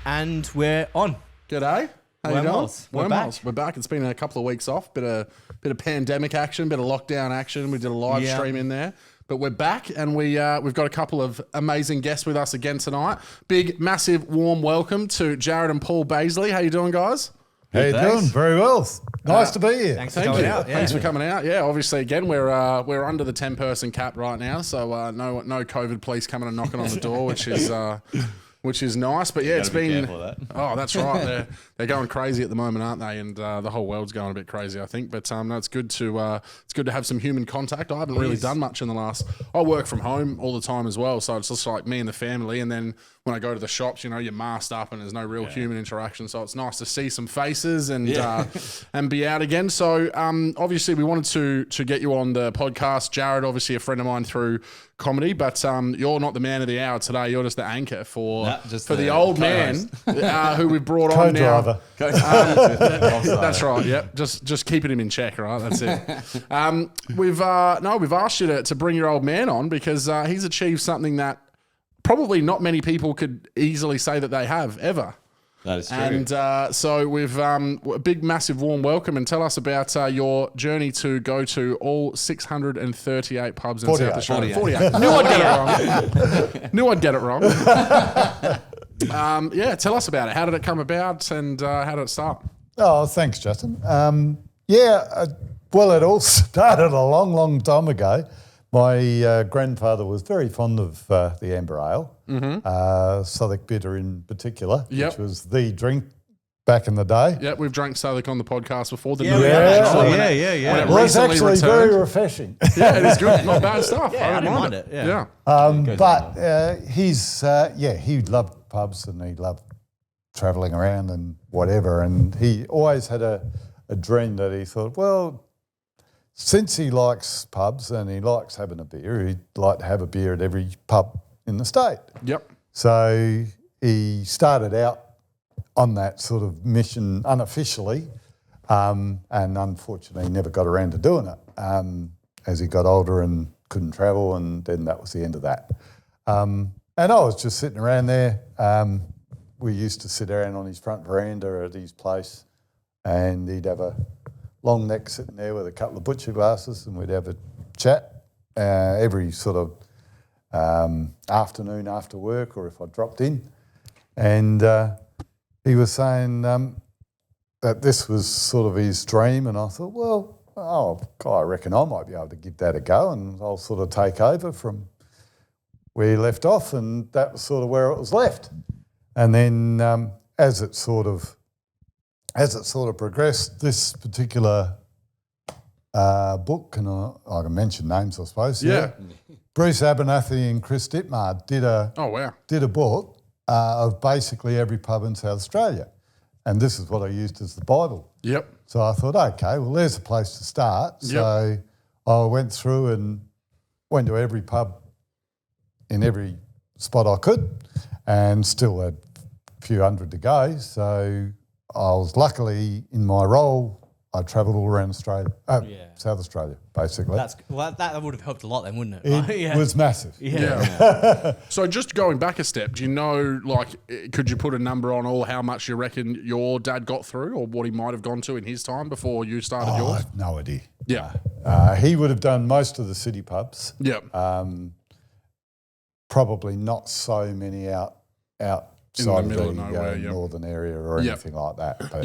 And we're on. G'day. How you doing? Wormholes. We're back. It's been a couple of weeks off. Bit of pandemic action, bit of lockdown action. We did a live stream in there. But we're back, and we've got a couple of amazing guests with us again tonight. Big, massive, warm welcome to Jarrod and Paul Bazeley. How you doing, guys? How you doing? Very well. Nice to be here. Thanks for coming out. Thanks for coming out. Yeah, obviously, again, we're under the 10-person cap right now, so no COVID police coming and knocking on the door, which is nice. But yeah, it's been. Oh, that's right. They're going crazy at the moment, aren't they? And the whole world's going a bit crazy, I think. But no, it's good to have some human contact. I haven't really done much in the last. I work from home all the time as well, so it's just like me and the family. And then when I go to the shops, you're masked up and there's no real human interaction. So it's nice to see some faces and and be out again. So obviously we wanted to get you on the podcast. Jarrod, obviously a friend of mine through comedy, but you're not the man of the hour today. You're just the anchor for the old man who we brought on now. That's right. Yep. Just keeping him in check, right? That's it. We've asked you to bring your old man on because he's achieved something that probably not many people could easily say that they have ever. That is true. And so we've a big, massive, warm welcome, and tell us about your journey to go to all 638 pubs in South Australia. 48. Knew I'd get it wrong. Tell us about it. How did it come about, and how did it start? Oh, thanks, Justin. Well, it all started a long, long time ago. My grandfather was very fond of the amber ale, Southwark Bitter in particular, which was the drink back in the day. Yeah, we've drank Southwark on the podcast before. Well, it's actually very refreshing. Yeah, it is good. Not bad stuff. I don't mind it. He loved pubs and he loved travelling around and whatever. And he always had a dream that he thought, well, since he likes pubs and he likes having a beer, he'd like to have a beer at every pub in the state. Yep. So he started out on that sort of mission unofficially, and unfortunately never got around to doing it as he got older and couldn't travel, and then that was the end of that. And I was just sitting around there. We used to sit around on his front veranda at his place, and he'd have a long neck sitting there with a couple of butcher glasses, and we'd have a chat every sort of afternoon after work, or if I dropped in. And he was saying that this was sort of his dream, and I thought, well, I reckon I might be able to give that a go, and I'll sort of take over from where he left off, and that was sort of where it was left. And then as it sort of progressed, this particular book, and I can mention names, I suppose. Yeah. Bruce Abernathy and Chris Dittmar did a book of basically every pub in South Australia, and this is what I used as the Bible. Yep. So I thought, okay, well, there's a place to start. So I went through and went to every pub in every spot I could, and still had a few hundred to go. So I was luckily in my role, I travelled all around Australia, South Australia, basically. That would have helped a lot then, wouldn't it? It was massive. So just going back a step, do you know, could you put a number on how much you reckon your dad got through, or what he might have gone to in his time before you started yours? I have no idea. Yeah. He would have done most of the city pubs. Yep. Probably not so many outside of the northern area or anything like that. But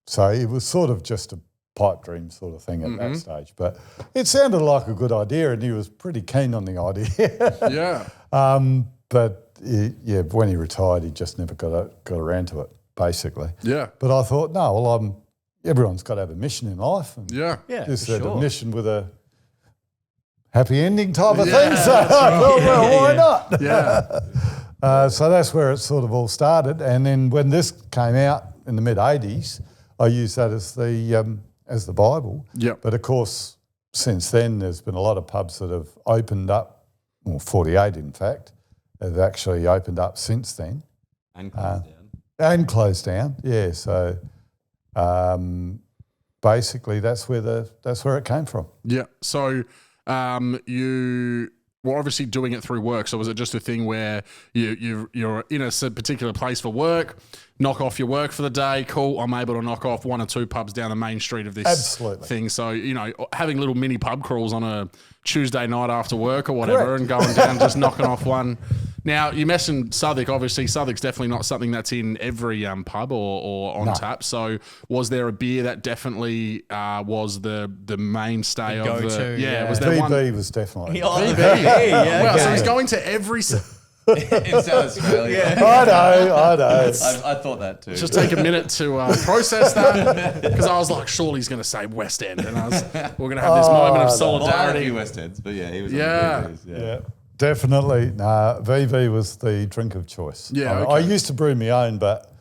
so it was sort of just a pipe dream sort of thing at that stage. But it sounded like a good idea, and he was pretty keen on the idea. But when he retired, he just never got around to it, basically. Yeah. But I thought, no, well, everyone's got to have a mission in life. And this had a mission with a happy ending type of thing. So I thought, well, why not? Yeah. So that's where it sort of all started. And then when this came out in the mid-'80s, I used that as the Bible. Yep. But of course, since then, there's been a lot of pubs that have opened up, 48 in fact, have actually opened up since then. And closed down. And closed down, yeah. So basically that's where it came from. Yeah. So you were obviously doing it through work. So was it just a thing where you're in a particular place for work, knock off your work for the day, cool, I'm able to knock off 1 or 2 pubs down the main street of this thing. So, having little mini pub crawls on a Tuesday night after work or whatever and going down, just knocking off one. Now, you mentioned Southwark. Obviously, Southwark's definitely not something that's in every pub or on tap. So was there a beer that definitely was the mainstay of the... Yeah, was there VB one? was definitely. VB. Yeah, Well, so okay. he's going to every... in South Australia. I know. I thought that too. Just take a minute to process that, because I was like, surely he's going to say West End, and we're going to have this moment of Well, I had a solidarity. few West Ends, but yeah, he was Yeah. on the VBs, Yeah, definitely. Nah, VV was the drink of choice. Yeah, I okay. used to brew my own, but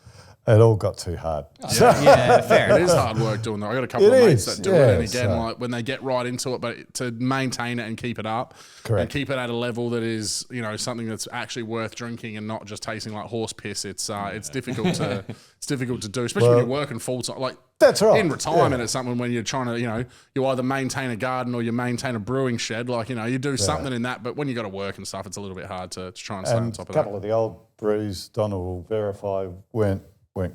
it all got too hard. Yeah, fair It enough. is hard work doing that. I got a couple It of mates is, that do it, and yeah, again, so- like when they get right into it, but to maintain it and keep it up, and Correct. keep it at a level that is, something that's actually worth drinking and not just tasting like horse piss. It's difficult to do, especially when you're working full time. Like That's right. in retirement, it's something when you're trying to, you either maintain a garden or you maintain a brewing shed. Like you do something in that, but when you got to work and stuff, it's a little bit hard to try and stay on And top a of that. couple of the old brews, Donald will verify, weren't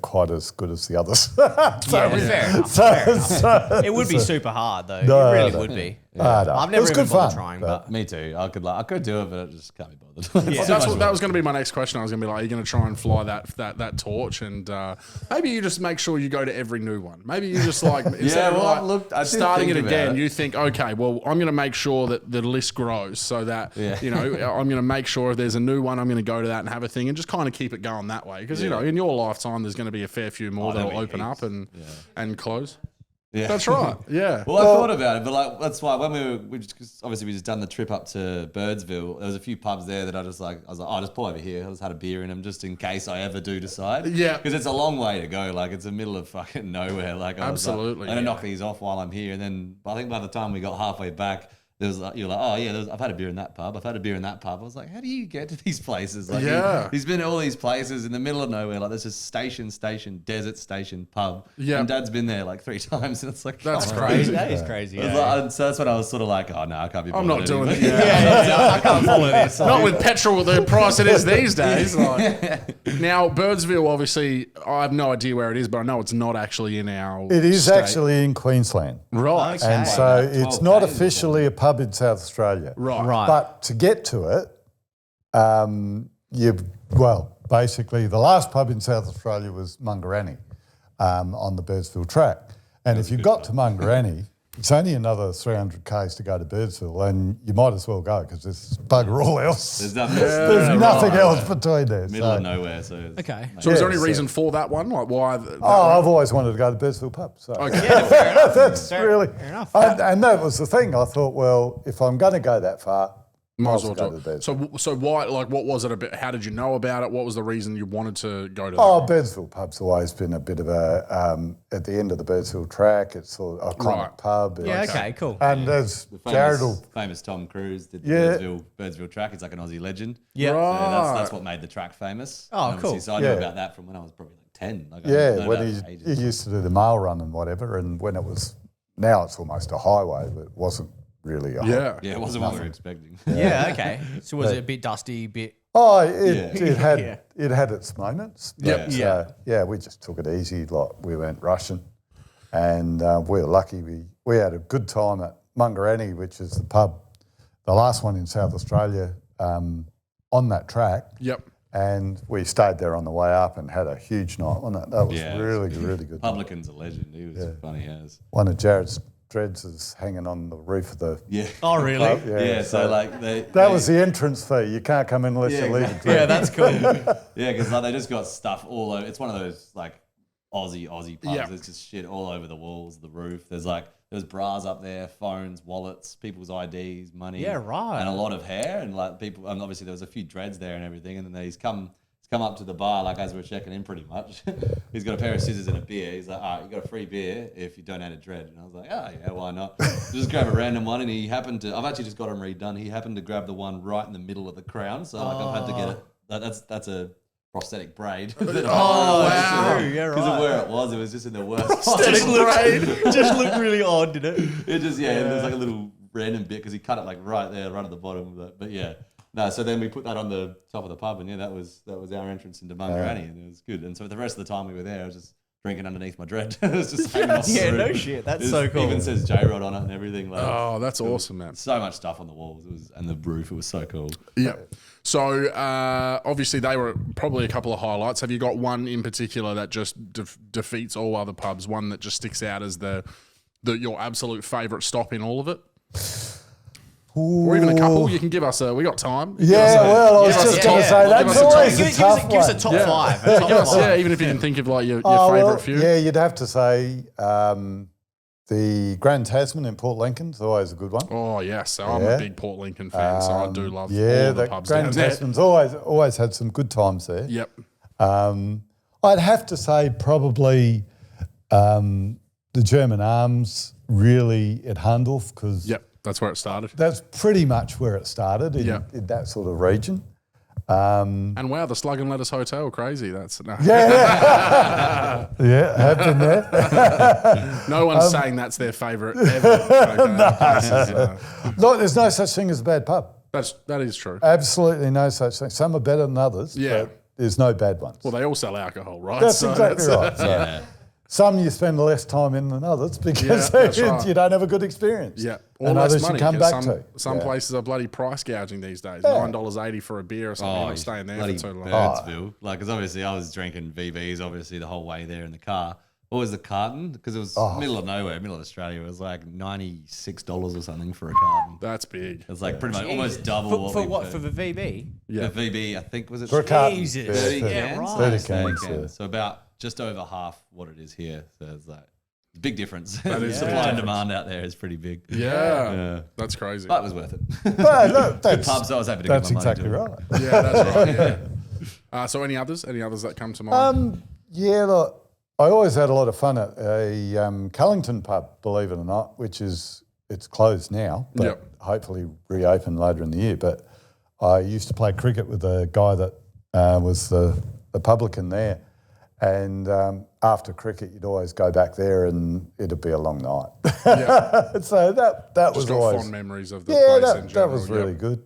quite as good as the others. Yeah, fair enough. Fair enough. It would be super hard though. No, it really no. would be. No. I've It never was even good bothered fun, trying, but- but Me too. I could do it, but I just can't be bothered. Yeah. That was going to be my next question. I was going to be like, are you going to try and fly that torch? And maybe you just make sure you go to every new one. Maybe you just like, instead well, of look, I did starting it think about again, it. you think, okay, well, I'm going to make sure that the list grows so that, I'm going to make sure if there's a new one, I'm going to go to that and have a thing and just kind of keep it going that way. Because, in your lifetime, there's going to be a fair few more there'll that'll be open up and close. Yeah. That's right. Yeah. Well, I thought about it, but like that's why when we just done the trip up to Birdsville, there was a few pubs there that I was like, oh, just pull over here. I just had a beer in them just in case I ever do decide. Yeah. Because it's a long way to go. Like it's the middle of fucking nowhere. Like I was Absolutely, like, I'm gonna knock these off while I'm here, and then I think by the time we got halfway back. There was like, you're like, oh yeah, I've had a beer in that pub. I've had a beer in that pub. I was like, how do you get to these places? Like, he's been to all these places in the middle of nowhere. Like, there's a station, desert station, pub. Yeah. And Dad's been there like 3 times, and it's like, That's come on. crazy. that is crazy. It was Yeah. like- so that's when I was sort of like, oh no, I can't be. I'm not bothered doing anymore. it. Yeah. I can't follow this. Not with petrol at the price it is these days. Like. Now, Birdsville, obviously, I have no idea where it is, but I know it's not actually in our It is state. actually in Queensland. Right. Okay. And so About 12 it's not days or officially a pub in South Australia. Right. But to get to it, basically the last pub in South Australia was Mungarani on the Birdsville track. And if you got to Mungarani, it's only another 300 k's to go to Birdsville, and you might as well go because there's bugger all else. There's nothing. There's nothing else between there. Middle so. of nowhere. So it's, Okay. So is there any Yeah, so- reason for that one? Like why? I've always wanted to go to Birdsville pub. So. Okay. Yeah, fair enough. That's Fair- really, fair enough. and that was the thing. I thought, well, if I'm going to go that far, Might as well go do to it. Birdsville. So why? Like, what was it about? How did you know about it? What was the reason you wanted to go to that? Oh, Birdsville pub's always been a bit of a at the end of the Birdsville track. It's sort of a iconic Right. pub. Yeah, It's- okay, cool. And there's the Jarredd will famous Tom Cruise did the Yeah. Birdsville track. He's like an Aussie legend. Yeah. So Right. that's what made the track famous. Oh, And obviously, cool. So I knew Yeah. about that from when I was probably like 10. Like I Yeah, known when about he it for ages. used to do the mail run and whatever, and when it was, now it's almost a highway, but it wasn't really a Yeah. Yeah, it wasn't what we were expecting. Yeah, okay. So was it a bit dusty, bit... Oh, Yeah. it had its moments. Yep. But, yeah, we just took it easy, like we weren't rushing. And we were lucky, we had a good time at Mungarani, which is the pub, the last one in South Australia, on that track. Yep. And we stayed there on the way up and had a huge night on it. That was Yeah, really good. Publican's a legend. He was funny as. One of Jarrett's dreads is hanging on the roof of the Yeah. Oh, really? pub. Yeah, so like That was the entrance fee. You can't come in unless Yeah, you leave exactly. a Yeah, dread. that's cool. Yeah, because like, they just got stuff all over. It's one of those like Aussie pubs. Yeah. There's just shit all over the walls, the roof. There's bras up there, phones, wallets, people's IDs, money. Yeah, right. And a lot of hair and like people. And obviously there was a few dreads there and everything. And then he's come up to the bar like as we're checking in pretty much. He's got a pair of scissors and a beer. He's like, all right, you got a free beer if you donate a dread. And I was like, oh yeah, why not? Just grab a random one, and he happened to. I've actually just got him redone. He happened to grab the one right in the middle of the crown. So like I've had to get it. That's a prosthetic braid. Oh, wow. Yeah, Because right. of where it was just in the worst. Just looked really odd, didn't it? It just there's like a little random bit because he cut it like right there, right at the bottom. But yeah, no. So then we put that on the top of the pub, and yeah, that was our entrance into Bungarani, and it was good. And so the rest of the time we were there, I was just drinking underneath my dread. It was just hanging off the roof. no shit. That's so cool. Even says J-Rod on it and everything. Like, Oh, that's awesome, man. so much stuff on the walls. And the roof. It was so cool. Yeah. So obviously they were probably a couple of highlights. Have you got one in particular that just defeats all other pubs? One that just sticks out as your absolute favourite stop in all of it? Or even a couple? You can give us we got time. I was just going to say, that's always a tough one. Give us a top five. A top five. Even if you can think of like your favourite few. Yeah, you'd have to say the Grand Tasman in Port Lincoln's always a good one. Oh, yes. So I'm a big Port Lincoln fan, so I do love all the pubs Grand down there. Tasman's always had some good times there. Yep. I'd have to say probably the German Arms really at Handorf because that's where it started. That's pretty much where it started in that sort of region. And wow, the Slug and Lettuce Hotel, crazy. That's no. Yeah, have been there. No one's saying that's their favourite ever. No, there's no such thing as a bad pub. That is true. Absolutely no such thing. Some are better than others. But there's no bad ones. Well, they all sell alcohol, right? That's exactly right. So, some you spend less time in than others because you don't have a good experience. Yeah. And others you come back to. Some places are bloody price gouging these days. $9.80 for a beer or something. You're not staying there for too long. Birdsville. Because obviously I was drinking VBs obviously the whole way there in the car. What was the carton? Because it was middle of nowhere, middle of Australia. It was like $96 or something for a carton. That's big. It's like pretty much almost double for the VB? Yeah. The VB, I think, was it? For a carton. Jesus. 30 cans? 30 cans. So about just over half what it is here. So it's like a big difference. That is Supply and demand out there is pretty big. Yeah. That's crazy. But it was worth it. Well, Good pub, so I was happy to give my money to it. Right. Yeah, that's right. Yeah. So any others? Any others that come to mind? Look, I always had a lot of fun at a Cullington pub, believe it or not, it's closed now, but hopefully reopen later in the year. But I used to play cricket with a guy that was the publican there. And after cricket, you'd always go back there and it'd be a long night. Yeah. So that Just was got always... fond memories of the place in general. That was really good.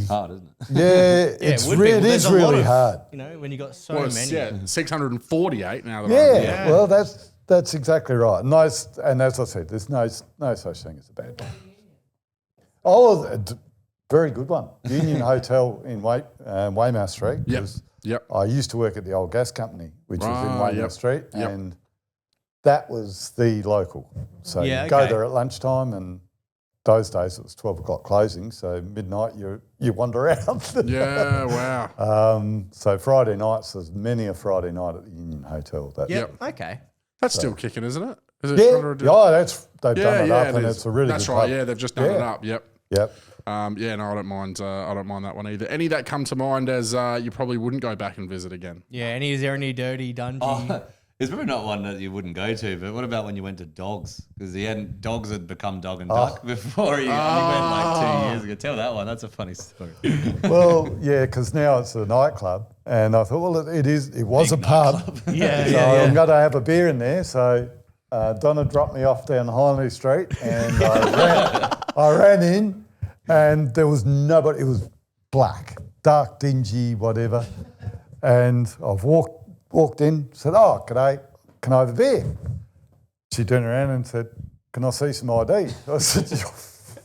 Hard, isn't it? Yeah, it is really hard. You know, when you got so many. Yeah, 648 now. That well, that's exactly right. Nice, and as I said, there's no such thing as a bad one. Oh, very good one. Union Hotel in Weymouth Street. Yep. I used to work at the old gas company, which was in Weymouth Street, and that was the local. So you go there at lunchtime, and those days it was 12 o'clock closing, so midnight you wander out. Yeah, wow. So Friday nights, there's many a Friday night at the Union Hotel. Okay. That's still kicking, isn't it? Is it they've done it up, and it's a really That's good right. pub. Yeah, they've just done it up. Yep. Yep. I don't mind. I don't mind that one either. Any that come to mind as you probably wouldn't go back and visit again? Yeah. Is there any dirty dungeon? It's probably not one that you wouldn't go to, but what about when you went to Dogs? Because Dogs had become Dog and Duck before he went like 2 years ago. Tell that one. That's a funny story. Well, yeah, because now it's a nightclub, and I thought, well, it was a pub. So I'm going to have a beer in there. So Donna dropped me off down Hindley Street, and I ran in, and there was nobody. It was black, dark, dingy, whatever. And I've walked in, said, "Oh, g'day, can I have a beer?" She turned around and said, "Can I see some ID?" I said, "You're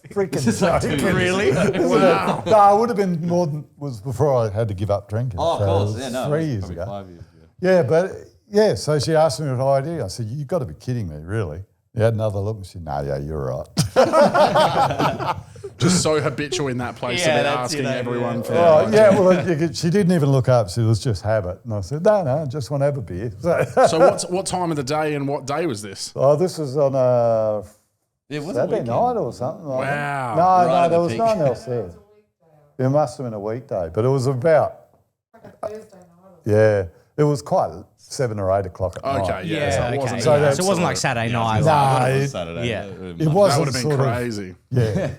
freaking joking." Really? Wow. No, it would have been more than was before I had to give up drinking. Oh, of course. Yeah, no. 3 years ago. 5 years. Yeah, but so she asked me what ID. I said, "You've got to be kidding me, really?" He had another look and she said, "No, yeah, you're right." Just so habitual in that place Yeah, to be that's, asking you know, everyone for Oh, yeah, well, she didn't even look up. She was just habit. And I said, no, I just want to have a beer. So what time of the day and what day was this? Oh, this was on a It was Saturday a night or something like Wow. that. No, Right at there the was peak. no one else there. It must have been a weekday, but it was about, it was quite 7 or 8 o'clock at night. Okay, yeah. So it wasn't, So So it wasn't like Saturday night. Nah, It it, was Saturday. Yeah. it that wasn't would have been sort of, crazy. yeah.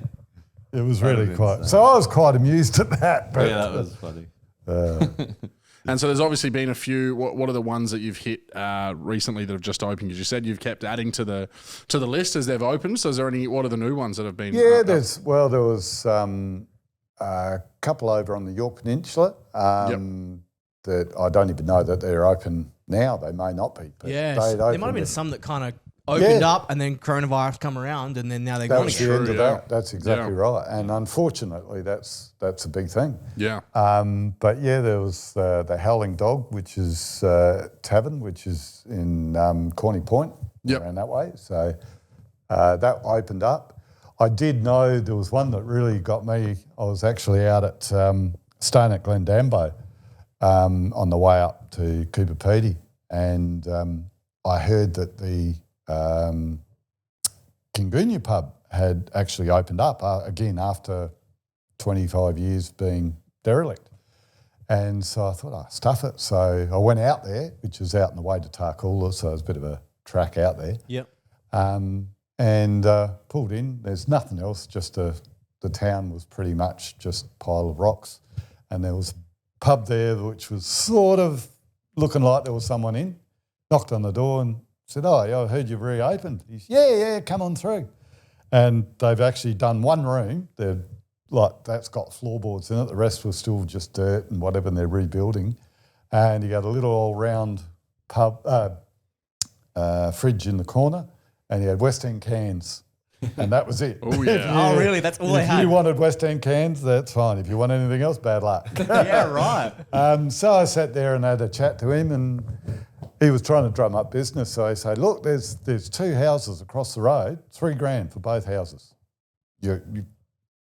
It was really been quite. insane. So I was quite amused at that. But, Yeah, that was funny. And so there's obviously been a few. What are the ones that you've hit recently that have just opened? Because you said you've kept adding to the list as they've opened. So is there any? What are the new ones that have been? Yeah, there was a couple over on the York Peninsula that I don't even know that they're open now. They may not be. But Yeah, there might have been some that kind of opened up and then coronavirus come around and then now they're gone again. That was the end of that. That's exactly right. And unfortunately, that's a big thing. Yeah. But yeah, there was the Howling Dog, which is tavern, which is in Corny Point, around that way. So that opened up. I did know there was one that really got me. I was actually out at Stone at Glendambo on the way up to Cooper Pedy, and I heard that the Kingunya pub had actually opened up again after 25 years being derelict. And so I thought, stuff it. So I went out there, which is out in the way to Tarcoola, so it was a bit of a track out there. Yep. And pulled in. There's nothing else, just the town was pretty much just a pile of rocks. And there was a pub there which was sort of looking like there was someone in. Knocked on the door and said, I heard you've reopened. He said, yeah, come on through. And they've actually done one room. They're that's got floorboards in it. The rest was still just dirt and whatever, and they're rebuilding. And you got a little old round pub fridge in the corner, and you had West End cans, and that was it. Oh, yeah. Really? That's all they had? If you wanted West End cans, that's fine. If you want anything else, bad luck. Yeah, right. So I sat there and had a chat to him, and he was trying to drum up business. So I said, look, there's two houses across the road, $3,000 for both houses.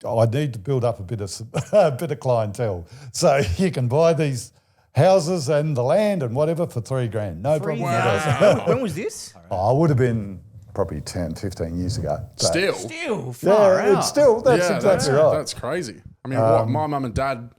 I need to build up a bit of clientele, so you can buy these houses and the land and whatever for $3,000. No problem. Wow. When was this? I would have been probably 10, 15 years ago. So, Still far out. It's still, that's exactly right. That's crazy. I mean, my mum and dad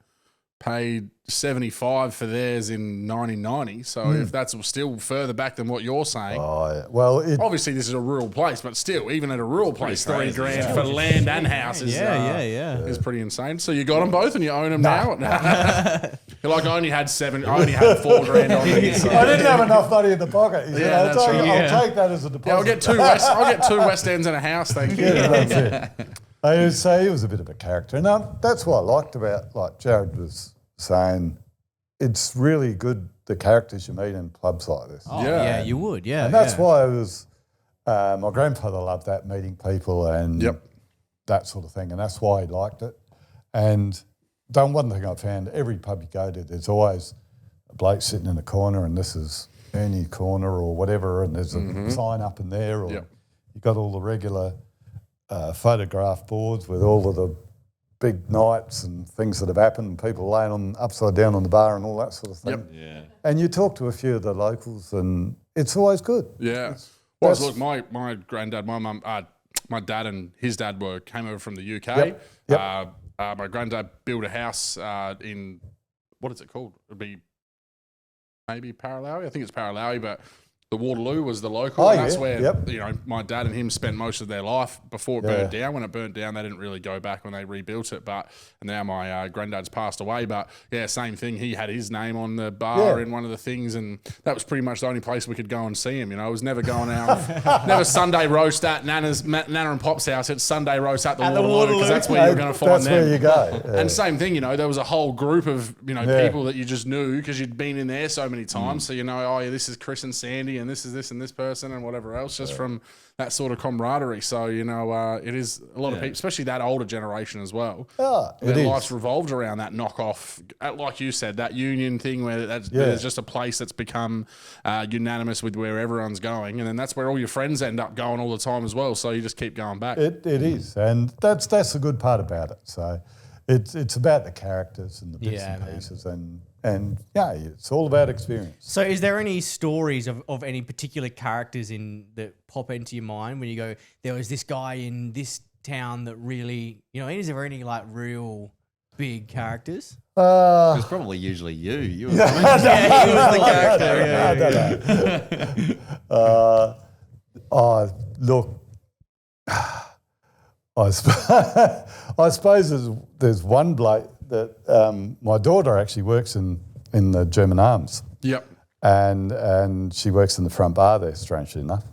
paid $75 for theirs in 1990. So if that's still further back than what you're saying, well, obviously this is a rural place, but still, even at a rural place, $3,000 for land and houses, is pretty insane. So you got them both and you own them now. You're like, I only had $4,000 on me. So. I didn't have enough money in the pocket. I'll take that as a deposit. Yeah, I'll get two West Ends and a house, thank you. Yeah, that's it. I would say he was a bit of a character, and that's what I liked about, like Jarrod was saying, it's really good the characters you meet in clubs like this. Oh, yeah, you would, yeah. And that's why I was, my grandfather loved that, meeting people and that sort of thing, and that's why he liked it. And one thing I found, every pub you go to, there's always a bloke sitting in a corner, and this is Ernie Corner or whatever, and there's a sign up in there, or you've got all the regular photograph boards with all of the big nights and things that have happened, and people laying upside down on the bar and all that sort of thing. Yep. Yeah. And you talk to a few of the locals, and it's always good. Yeah. Well, look, my granddad, my mum, my dad and his dad came over from the UK. Yep. My granddad built a house in, what is it called? It'd be maybe Paralawi. I think it's Paralawi, but the Waterloo was the local, and that's where my dad and him spent most of their life before it burned down. When it burnt down, they didn't really go back when they rebuilt it. And now my granddad's passed away. But yeah, same thing. He had his name on the bar in one of the things, and that was pretty much the only place we could go and see him. You know, it was never going out, never Sunday roast at Nana and Pop's house. It's Sunday roast at the Waterloo, because that's where you're going to find them. That's where you go. Yeah. And same thing, there was a whole group of people that you just knew because you'd been in there so many times. So this is Chris and Sandy, and this is this and this person and whatever else, just from that sort of camaraderie. So, it is a lot of people, especially that older generation as well. Their life's revolved around that knockoff, like you said, that union thing where there's just a place that's become unanimous with where everyone's going. And then that's where all your friends end up going all the time as well. So you just keep going back. It is. And that's the good part about it. So it's about the characters and the bits and pieces and it's all about experience. So is there any stories of any particular characters that pop into your mind when you go, there was this guy in this town that really, is there any like real big characters? It was probably usually you. You were he was the character. Look, I suppose there's one bloke that my daughter actually works in in the German Arms. Yep. And she works in the front bar there, strangely enough.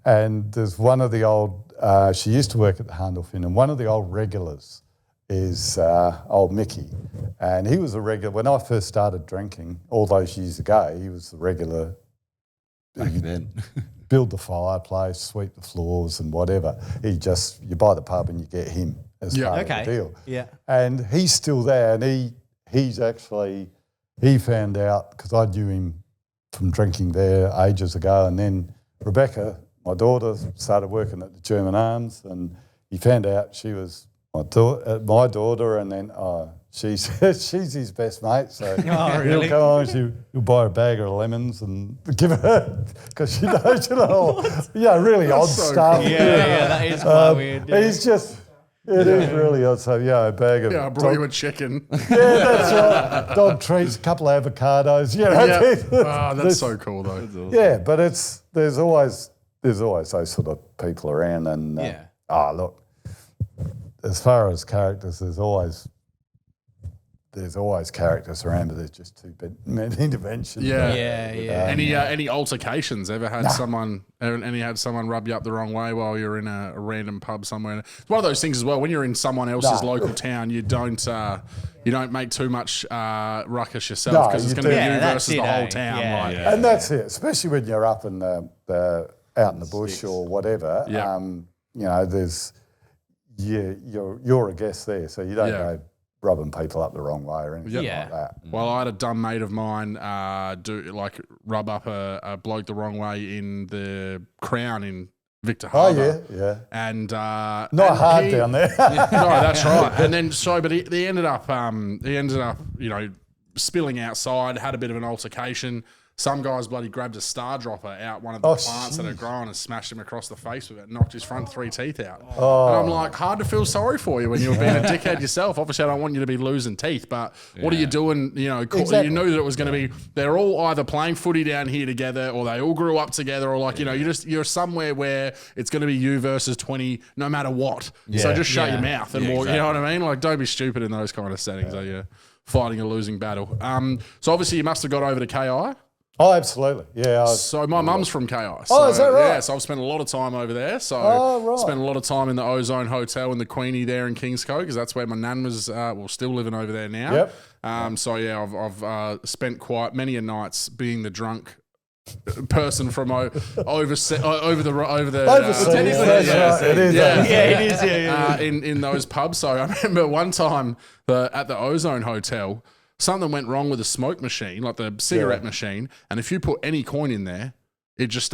And there's one of the old, she used to work at the Harndorf Inn, and one of the old regulars is old Mickey. And he was a regular, when I first started drinking, all those years ago, he was the regular. Back then. Build the fireplace, sweep the floors and whatever. You buy the pub and you get him as part of the deal. Yeah. And he's still there, and he found out, because I knew him from drinking there ages ago, and then Rebecca, my daughter, started working at the German Arms, and he found out she was my daughter, and then she's his best mate, so really? he'll come on, he'll buy a bag of lemons and give her, because she knows, really odd so stuff. cool. Yeah, that is quite weird. Yeah. He's just, it is really odd. So, a bag of... Yeah, I brought you a chicken. Yeah, that's right. Dog treats, a couple of avocados. That's so cool, though. Awesome. Yeah, but there's always those sort of people around, and look, as far as characters, there's always characters around, but there's just too many interventions. Yeah. Any altercations? Ever had someone rub you up the wrong way while you're in a random pub somewhere? It's one of those things as well. When you're in someone else's local town, you don't make too much ruckus yourself, because it's going to be you versus the whole town. And that's it, especially when you're up in out in the bush or whatever. There's you're a guest there, so you don't go rubbing people up the wrong way or anything like that. Well, I had a dumb mate of mine rub up a bloke the wrong way in the Crown in Victor Harbour. Oh yeah. And not hard down there. No, that's right. And then but he ended up spilling outside, had a bit of an altercation. Some guys bloody grabbed a star dropper out one of the plants that had grown and smashed him across the face with it, knocked his front 3 teeth out. And I'm like, hard to feel sorry for you when you're being a dickhead yourself. Obviously, I don't want you to be losing teeth, but what are you doing? You knew that it was going to be, they're all either playing footy down here together, or they all grew up together, or you're somewhere where it's going to be you versus 20 no matter what. So just shut your mouth and walk. Exactly. You know what I mean? Like, don't be stupid in those kind of settings. You're fighting a losing battle. So obviously you must have got over to KI. Oh, absolutely. Yeah. So my mum's from KI. Is that right? Yeah, so I've spent a lot of time over there. So spent a lot of time in the Ozone Hotel in the Queenie there in Kingscote, because that's where my nan was, still living over there now. Yep. I've spent quite many a nights being the drunk person from over the in those pubs. So I remember one time at the Ozone Hotel, something went wrong with the smoke machine, like the cigarette machine, and if you put any coin in there, it just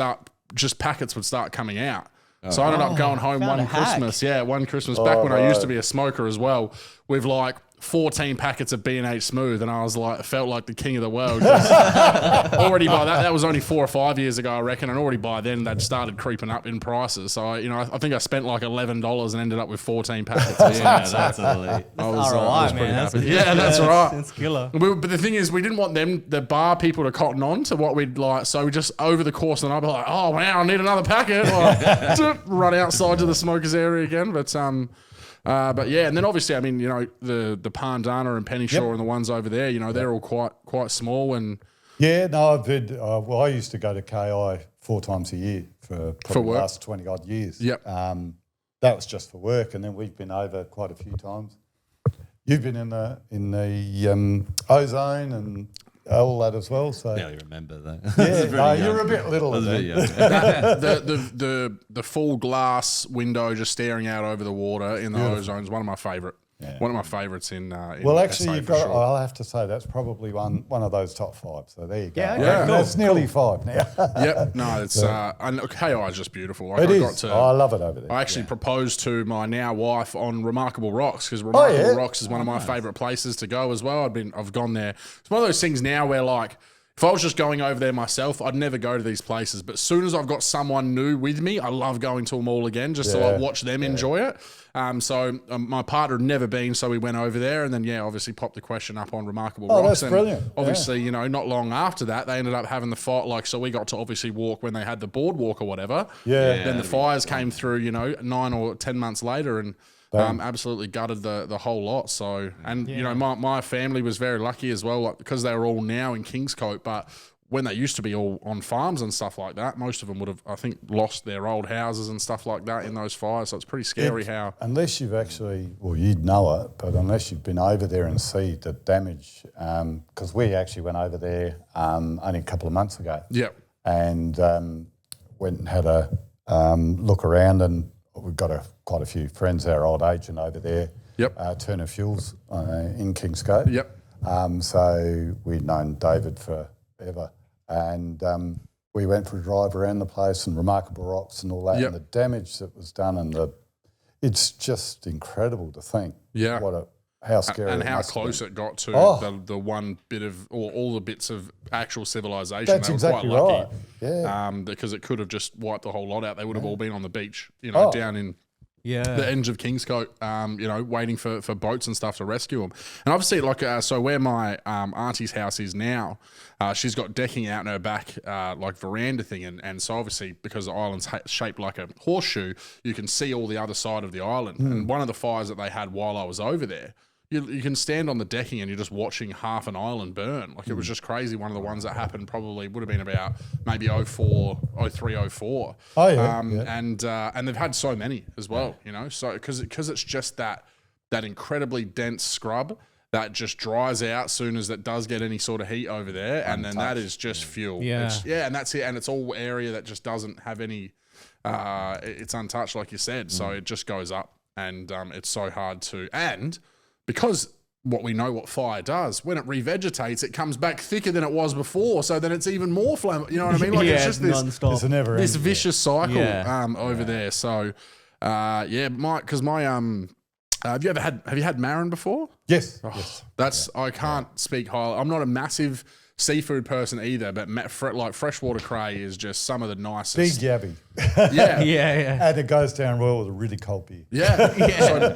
packets would start coming out. So I ended up going home one Christmas. Yeah, one Christmas back when I used to be a smoker as well, with like 14 packets of B&H Smooth, and I was like, felt like the king of the world. Already by that was only 4 or 5 years ago, I reckon, and already by then they'd started creeping up in prices. So I think I spent like $11 and ended up with 14 packets. That's elite. ROI, man. That's right. That's killer. But the thing is, we didn't want the bar people to cotton on to what we'd like. So we just, over the course of the night, be like, oh wow, I need another packet. Run outside to the smokers area again. But yeah, and then obviously, I mean, the Pandana and Penny-Shaw and the ones over there, they're all quite small. And yeah, no, I've been, I used to go to KI 4 times a year for the last 20 odd years. Yep. That was just for work, and then we've been over quite a few times. You've been in the Ozone and all that as well. So Barely remember that. Yeah, you're a bit little. The full glass window just staring out over the water in the Ozone is one of my favourite. Yeah. One of my favourites in well, actually, you've got. Sure. I'll have to say that's probably one of those top 5. So there you go. Yeah, cool. That's nearly 5 now. Yep. No, it's and KI is just beautiful. Like, I love it over there. I actually proposed to my now wife on Remarkable Rocks, because Remarkable Rocks is one of my favourite places to go as well. I've gone there. It's one of those things now where, like, if I was just going over there myself, I'd never go to these places. But as soon as I've got someone new with me, I love going to them all again just to like watch them enjoy it. So my partner had never been, so we went over there, and then obviously popped the question up on Remarkable Rocks. That's and brilliant. Obviously, not long after that, they ended up having the fight. Like, so we got to obviously walk when they had the boardwalk or whatever. Yeah. Then the fires came through, 9 or 10 months later, and Absolutely gutted the whole lot. So, and you know, my family was very lucky as well, like, because they were all now in Kingscote, but when they used to be all on farms and stuff like that, most of them would have, I think, lost their old houses and stuff like that in those fires. So it's pretty scary how... Unless you've actually, well, you'd know it, but unless you've been over there and see the damage, because we actually went over there only a couple of months ago. Yep. And went and had a look around, and we've got quite a few friends, our old agent over there. Yep. Turner Fuels in Kingscote. Yep. So we'd known David forever. And we went for a drive around the place and Remarkable Rocks and all that, Yep. and the damage that was done, and it's just incredible to think how scary and it how must have close been. it got to the one bit of, or all the bits of actual civilization. That's they were exactly quite lucky. right. Yeah. Because it could have just wiped the whole lot out. They would have all been on the beach, you know, down in the ends of Kingscote, you know, waiting for boats and stuff to rescue them. And obviously, like, so where my auntie's house is now, she's got decking out in her back, like veranda thing. And so obviously, because the island's shaped like a horseshoe, you can see all the other side of the island. And one of the fires that they had while I was over there, you can stand on the decking and you're just watching half an island burn. Like, it was just crazy. One of the ones that happened probably would have been about maybe 04, 03, 04. Oh, yeah. And they've had so many as well, you know, so because it's just that incredibly dense scrub that just dries out soon as it does get any sort of heat over there. And then that is just fuel. Yeah. And that's it. And it's all area that just doesn't have any, it's untouched, like you said. So it just goes up, and it's so hard to, and because what fire does, when it revegetates, it comes back thicker than it was before. So then it's even more flammable. You know what I mean? Like, it's just non-stop. It's a never this ending. vicious cycle Yeah. over there. So, have you had marron before? Yes. Oh, yes. I can't speak highly. I'm not a massive seafood person either, but like freshwater cray is just some of the Big nicest. yabby. Yeah. And it goes down well with a really cold beer. Yeah.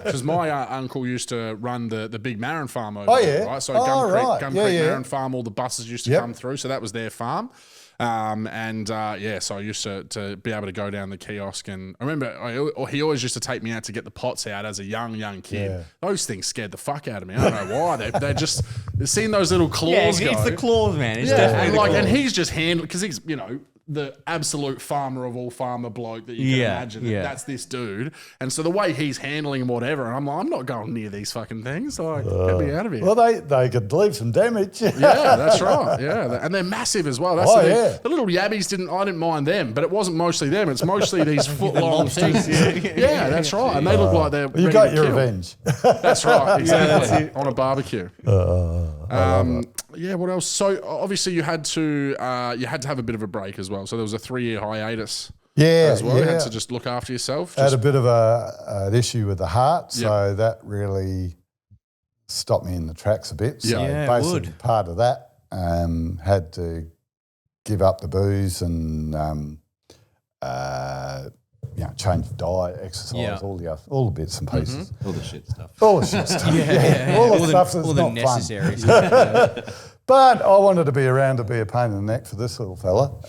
Because my uncle used to run the big marron farm over there, right? So Gum Creek Marron Farm, all the buses used to come through. So that was their farm. So I used to be able to go down the kiosk, and I remember he always used to take me out to get the pots out as a young kid. Yeah. Those things scared the fuck out of me. I don't know why. They're just seeing those little Yeah, claws go. it's the claws, man. It's Yeah, definitely and the claws. and he's just handling, because he's, you know, the absolute farmer of all farmer bloke that you can imagine. Yeah. That's this dude. And so the way he's handling him, whatever, and I'm like, I'm not going near these fucking things. Like, get me out of here. Well, they could leave some damage. Yeah, that's right. Yeah, and they're massive as well. That's the little yabbies I didn't mind them, but it wasn't mostly them. It's mostly these foot-long things. Yeah, that's right. And they look like they're You ready got to your kill. revenge. That's right, exactly. On a barbecue. Yeah, what else? So obviously you had to have a bit of a break as well. So there was a 3-year hiatus. Yeah, as well. You yeah. had to just look after yourself. I had a bit of an issue with the heart, so that really stopped me in the tracks a bit. So basically part of that had to give up the booze and change diet, exercise, all the bits and pieces. All the shit stuff. All the shit stuff. All the stuff that's all the not necessary fun. stuff. But I wanted to be around to be a pain in the neck for this little fella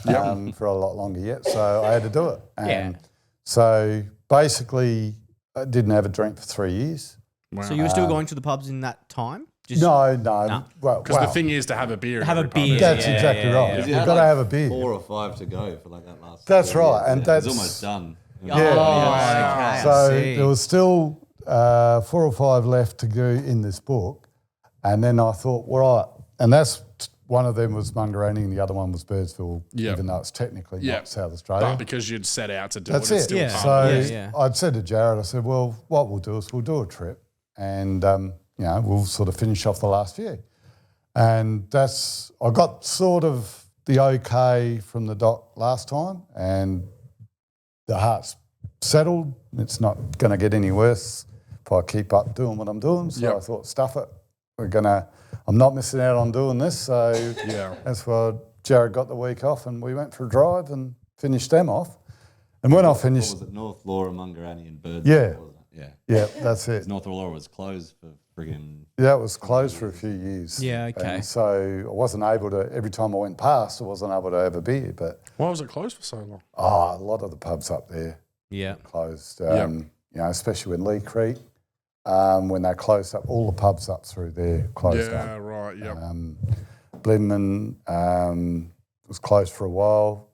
for a lot longer yet, so I had to do it. And so basically I didn't have a drink for 3 years. Wow. So you were still going to the pubs in that time? Just No. Well, Because the thing is to have a beer. have a every pub. beer. that's exactly right. Because You've had got to like have a beer. 4 or 5 to go for like that last. That's 4 right, years. and It's that's almost done. Oh, okay. So I see. there was still 4 or 5 left to go in this book, and then I thought, right, and that's one of them was Mungarani and the other one was Birdsville, even though it's technically not South Australia. But because you'd set out to do That's it, it's it. still Yeah. fun. So I'd said to Jarrod, I said, well, what we'll do is we'll do a trip and, we'll sort of finish off the last few. And I got sort of the okay from the doc last time and the heart's settled. It's not going to get any worse if I keep up doing what I'm doing. So I thought, stuff it. I'm not missing out on doing this. So that's why Jarrod got the week off and we went for a drive and finished them off. And when I finished... What was it? North Laura, Mungarani and Birdsville, wasn't it? Yeah, that's it. North Laura was closed for friggin'... Yeah, it was closed for a few years. Yeah, okay. And so I wasn't able to, every time I went past, I wasn't able to have a beer. But Why was it closed for so long? a lot of the pubs up there Yeah. closed, especially when Lee Creek when they closed up, all the pubs up through there closed up. Yeah, right, yep. Blinman was closed for a while.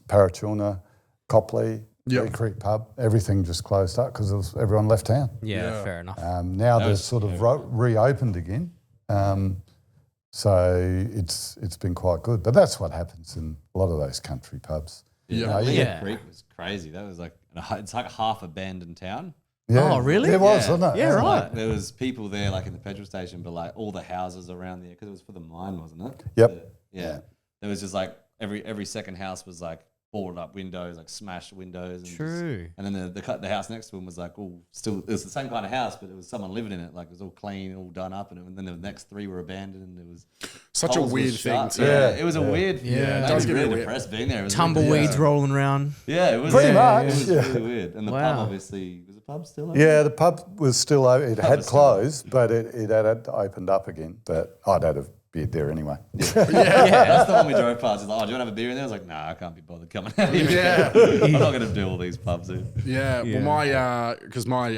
Parachuna, Copley, Yep. Lee Creek Pub, everything just closed up because everyone left town. Yeah, fair enough. Now they're sort of reopened again. So it's been quite good. But that's what happens in a lot of those country pubs. Yeah. Lee Creek was crazy. That was like, it's like half abandoned town. Yeah. Oh, really? It was, wasn't it? Yeah, right. Like, there was people there like in the petrol station, but like all the houses around there, because it was for the mine, wasn't it? Yep. Yeah. There was just like every second house was like boarded up windows, like smashed windows. And True. and then the house next to him was like all still, it was the same kind of house, but it was someone living in it. Like it was all clean, all done up. And then the next three were abandoned. And it was Such a holes were weird thing shut. too. Yeah. It was a weird, it it does was get really weird. depressed being there. It was Tumbleweeds rolling around. Yeah, it was Pretty much, It was yeah. really weird. And the pub obviously, was the pub still open? Yeah, the pub was still open. It had was still closed, but it had opened up again. But I'd had a beer there anyway. That's the one we drove past. He's like, oh, do you want to have a beer in there? I was like, nah, I can't be bothered coming out here. Yeah. I'm not going to do all these pubs here. Yeah, well, because my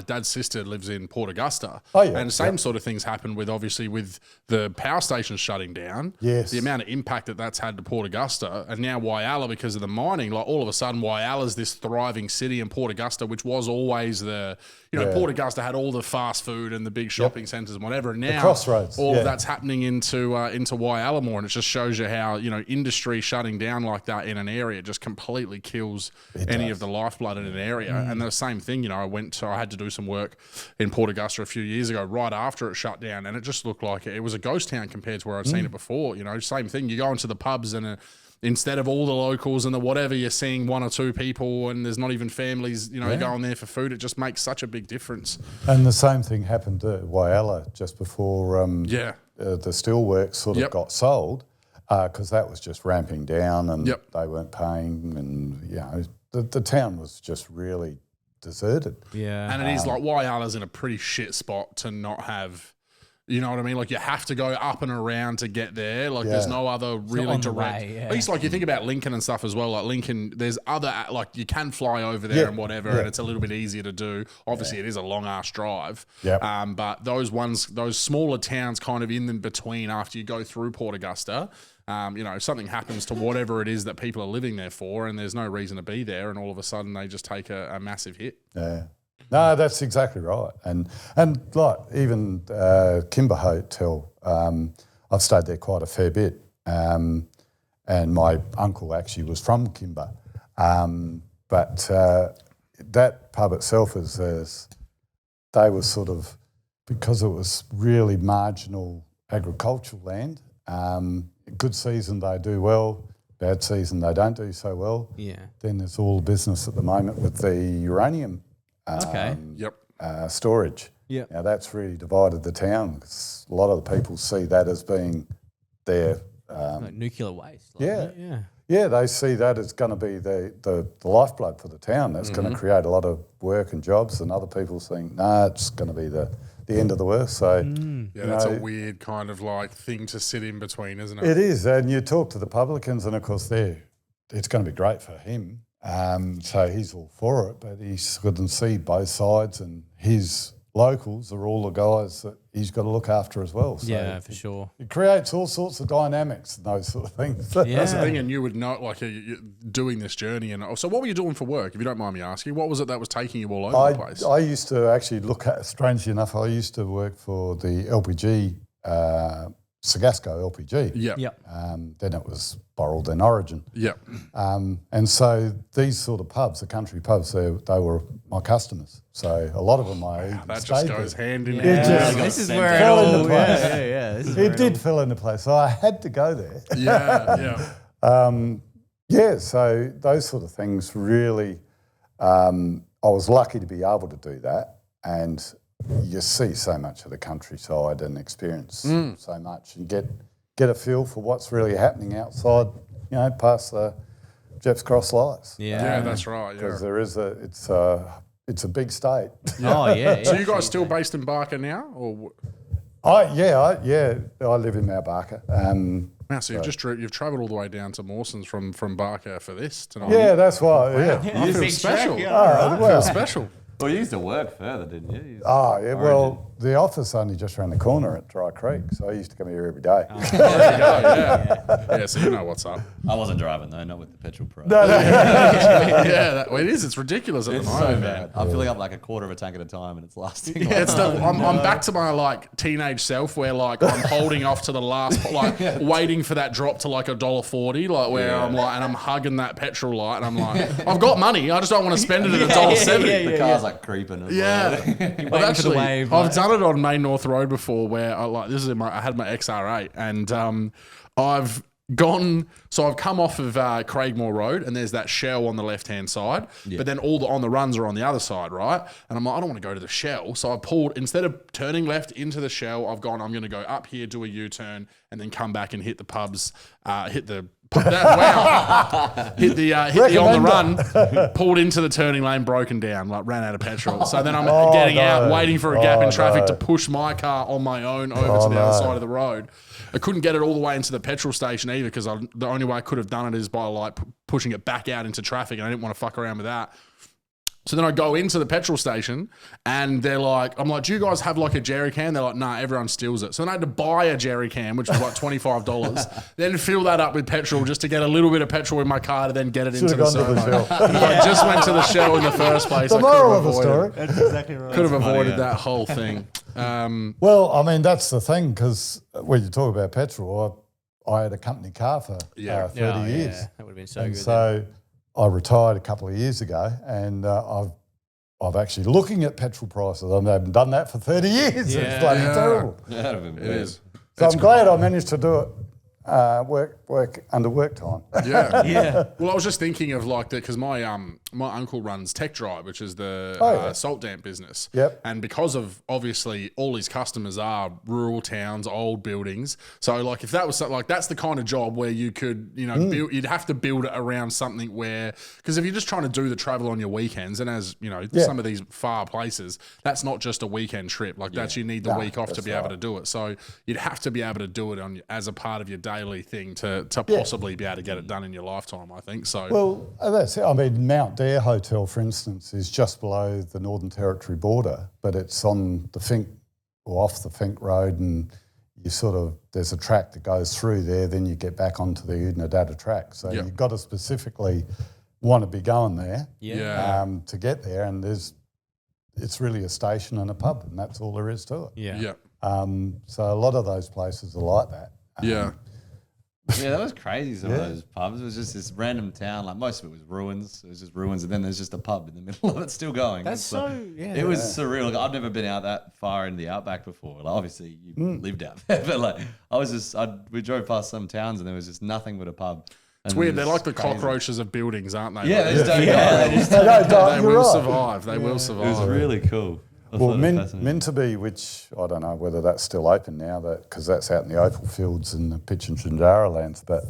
dad's sister lives in Port Augusta. Oh, yeah. And same sort of things happen with, obviously, with the power stations shutting down. Yes. The amount of impact that's had to Port Augusta. And now Whyalla, because of the mining, like all of a sudden Whyalla's this thriving city, in Port Augusta, which was always the, Port Augusta had all the fast food and the big shopping centres and whatever. And now crossroads, all of that's happening into Whyalla more. And it just shows you how, industry shutting down like that in an area just completely kills any of the lifeblood in an area. And the same thing, I had to do some work in Port Augusta a few years ago, right after it shut down, and it just looked like it was a ghost town compared to where I'd seen it before. Same thing. You go into the pubs and instead of all the locals and the whatever, you're seeing one or two people, and there's not even families, going there for food. It just makes such a big difference. And the same thing happened to Whyalla just before the steelworks sort of got sold, because that was just ramping down and they weren't paying, and the town was just really deserted. Yeah. And it is like Whyalla's in a pretty shit spot to not have, you know what I mean? Like you have to go up and around to get there. Like there's no other really on the direct. way, At least like you think about Lincoln and stuff as well. Like Lincoln, there's other, like you can fly over there and whatever, and it's a little bit easier to do. Obviously it is a long ass drive. But those smaller towns kind of in between after you go through Port Augusta, something happens to whatever it is that people are living there for, and there's no reason to be there, and all of a sudden they just take a massive hit. Yeah. No, that's exactly right. And like even Kimber Hotel, I've stayed there quite a fair bit. And my uncle actually was from Kimber. But that pub itself they were sort of, because it was really marginal agricultural land, good season they do well, bad season they don't do so well. Yeah. Then there's all business at the moment with the uranium storage. Yeah. Now that's really divided the town, 'cause a lot of the people see that as being their Like nuclear waste. yeah, they see that as going to be the lifeblood for the town. That's going to create a lot of work and jobs, and other people think, it's going to be the end of the work. So that's a weird kind of like thing to sit in between, isn't it? it is. And you talk to the publicans, and of course it's going to be great for him. So he's all for it, but he's got to see both sides, and his locals are all the guys that he's got to look after as well. So Yeah, for sure. it creates all sorts of dynamics and those sort of things. That's the thing, and you would know, like, you're doing this journey. And so what were you doing for work, if you don't mind me asking? What was it that was taking you all over the place? I used to actually look at, strangely enough, I used to work for the LPG, Sagasco LPG. Yep. Then it was Boral, then Origin. Yep. And so these sort of pubs, the country pubs, they were my customers. So a lot of them That just goes hand in It hand. just This is where it fell all. into place. Yeah. This is where It did fill into place. So I had to go there. Yeah. So those sort of things really, I was lucky to be able to do that. And you see so much of the countryside and experience so much, and get a feel for what's really happening outside, past the Jeff's Cross lights. Yeah, that's right. Yeah. Because it's a big state. Oh, yeah. So you guys still based in Barker now, or? I live in Mount Barker. Wow, so you've travelled all the way down to Mawson's from Barker for this tonight. Yeah, that's why. Yeah. I feel special. Trek, I well, feel special. Well, you used to work further, didn't you? Oh, yeah. Well, the office only just around the corner at Dry Creek, so I used to come here every day. Yeah, so you know what's up. I wasn't driving though, not with the petrol pro. It is. It's ridiculous at It's the so moment, bad. man. I'm filling up like a quarter of a tank at a time, and it's lasting. I'm back to my like teenage self where like I'm holding off to the last, like waiting for that drop to like $1.40, like where I'm like, and I'm hugging that petrol light, and I'm like, I've got money, I just don't want to spend it at $1.70. The car's like creeping. As well. You're waiting for the wave. I've done it on Main North Road before, where I had my XR8, and I've come off of Craigmore Road, and there's that shell on the left hand side, but then all on the runs are on the other side, right? And I'm like, I don't want to go to the shell, so I pulled, instead of turning left into the shell, I'm going to go up here, do a U-turn, and then come back and hit the pubs, hit the on the run, pulled into the turning lane, broken down, like ran out of petrol. So then I'm getting out, waiting for a gap in traffic to push my car on my own over to the other side of the road. I couldn't get it all the way into the petrol station either, because the only way I could have done it is by like pushing it back out into traffic, and I didn't want to fuck around with that. So then I go into the petrol station, and they're like, I'm like, do you guys have like a jerry can? They're like, nah, everyone steals it. So then I had to buy a jerry can, which was like $25, then fill that up with petrol just to get a little bit of petrol in my car to then get it into the Soho. If I just went to the Shell in the first place, The moral of the story. That's exactly right. Could have avoided that whole thing. Well, I mean, that's the thing, because when you talk about petrol, I had a company car for 30 years. That would have been so And good. so I retired a couple of years ago, and I've actually looking at petrol prices. I haven't done that for 30 years. Yeah. It's bloody terrible. Yeah, it is. So I'm glad I managed to do it. Work under work time. Yeah. Yeah. Well, I was just thinking of like that, because my uncle runs Tech Drive, which is the salt damp business. Yep. And because of obviously all his customers are rural towns, old buildings. So like if that was like, that's the kind of job where you could, build, you'd have to build it around something where, because if you're just trying to do the travel on your weekends, and as some of these far places, that's not just a weekend trip. Like you need the week off to be able to do it. So you'd have to be able to do it as a part of your daily thing to possibly be able to get it done in your lifetime, I think. So well, that's it. I mean, Mount Dare Hotel, for instance, is just below the Northern Territory border, but it's on the Fink or off the Fink Road, and there's a track that goes through there. Then you get back onto the Unadada track. So you've got to specifically want to be going there to get there, and it's really a station and a pub, and that's all there is to it. Yeah. So a lot of those places are like that. Yeah, that was crazy. Some of those pubs. It was just this random town. Like most of it was ruins. It was just ruins, and then there's just a pub in the middle of it still going. That's It was surreal. Like, I've never been out that far in the Outback before. Like, obviously, you lived out there, but like we drove past some towns, and there was just nothing but a pub. It's weird. They're like the cockroaches of buildings, aren't they? Yeah, like, they just don't die. They just don't die. They will survive. They will survive. It was really cool. Well, Minterby, which I don't know whether that's still open now, because that's out in the Opal Fields and the Pitch and Shinjara lands, but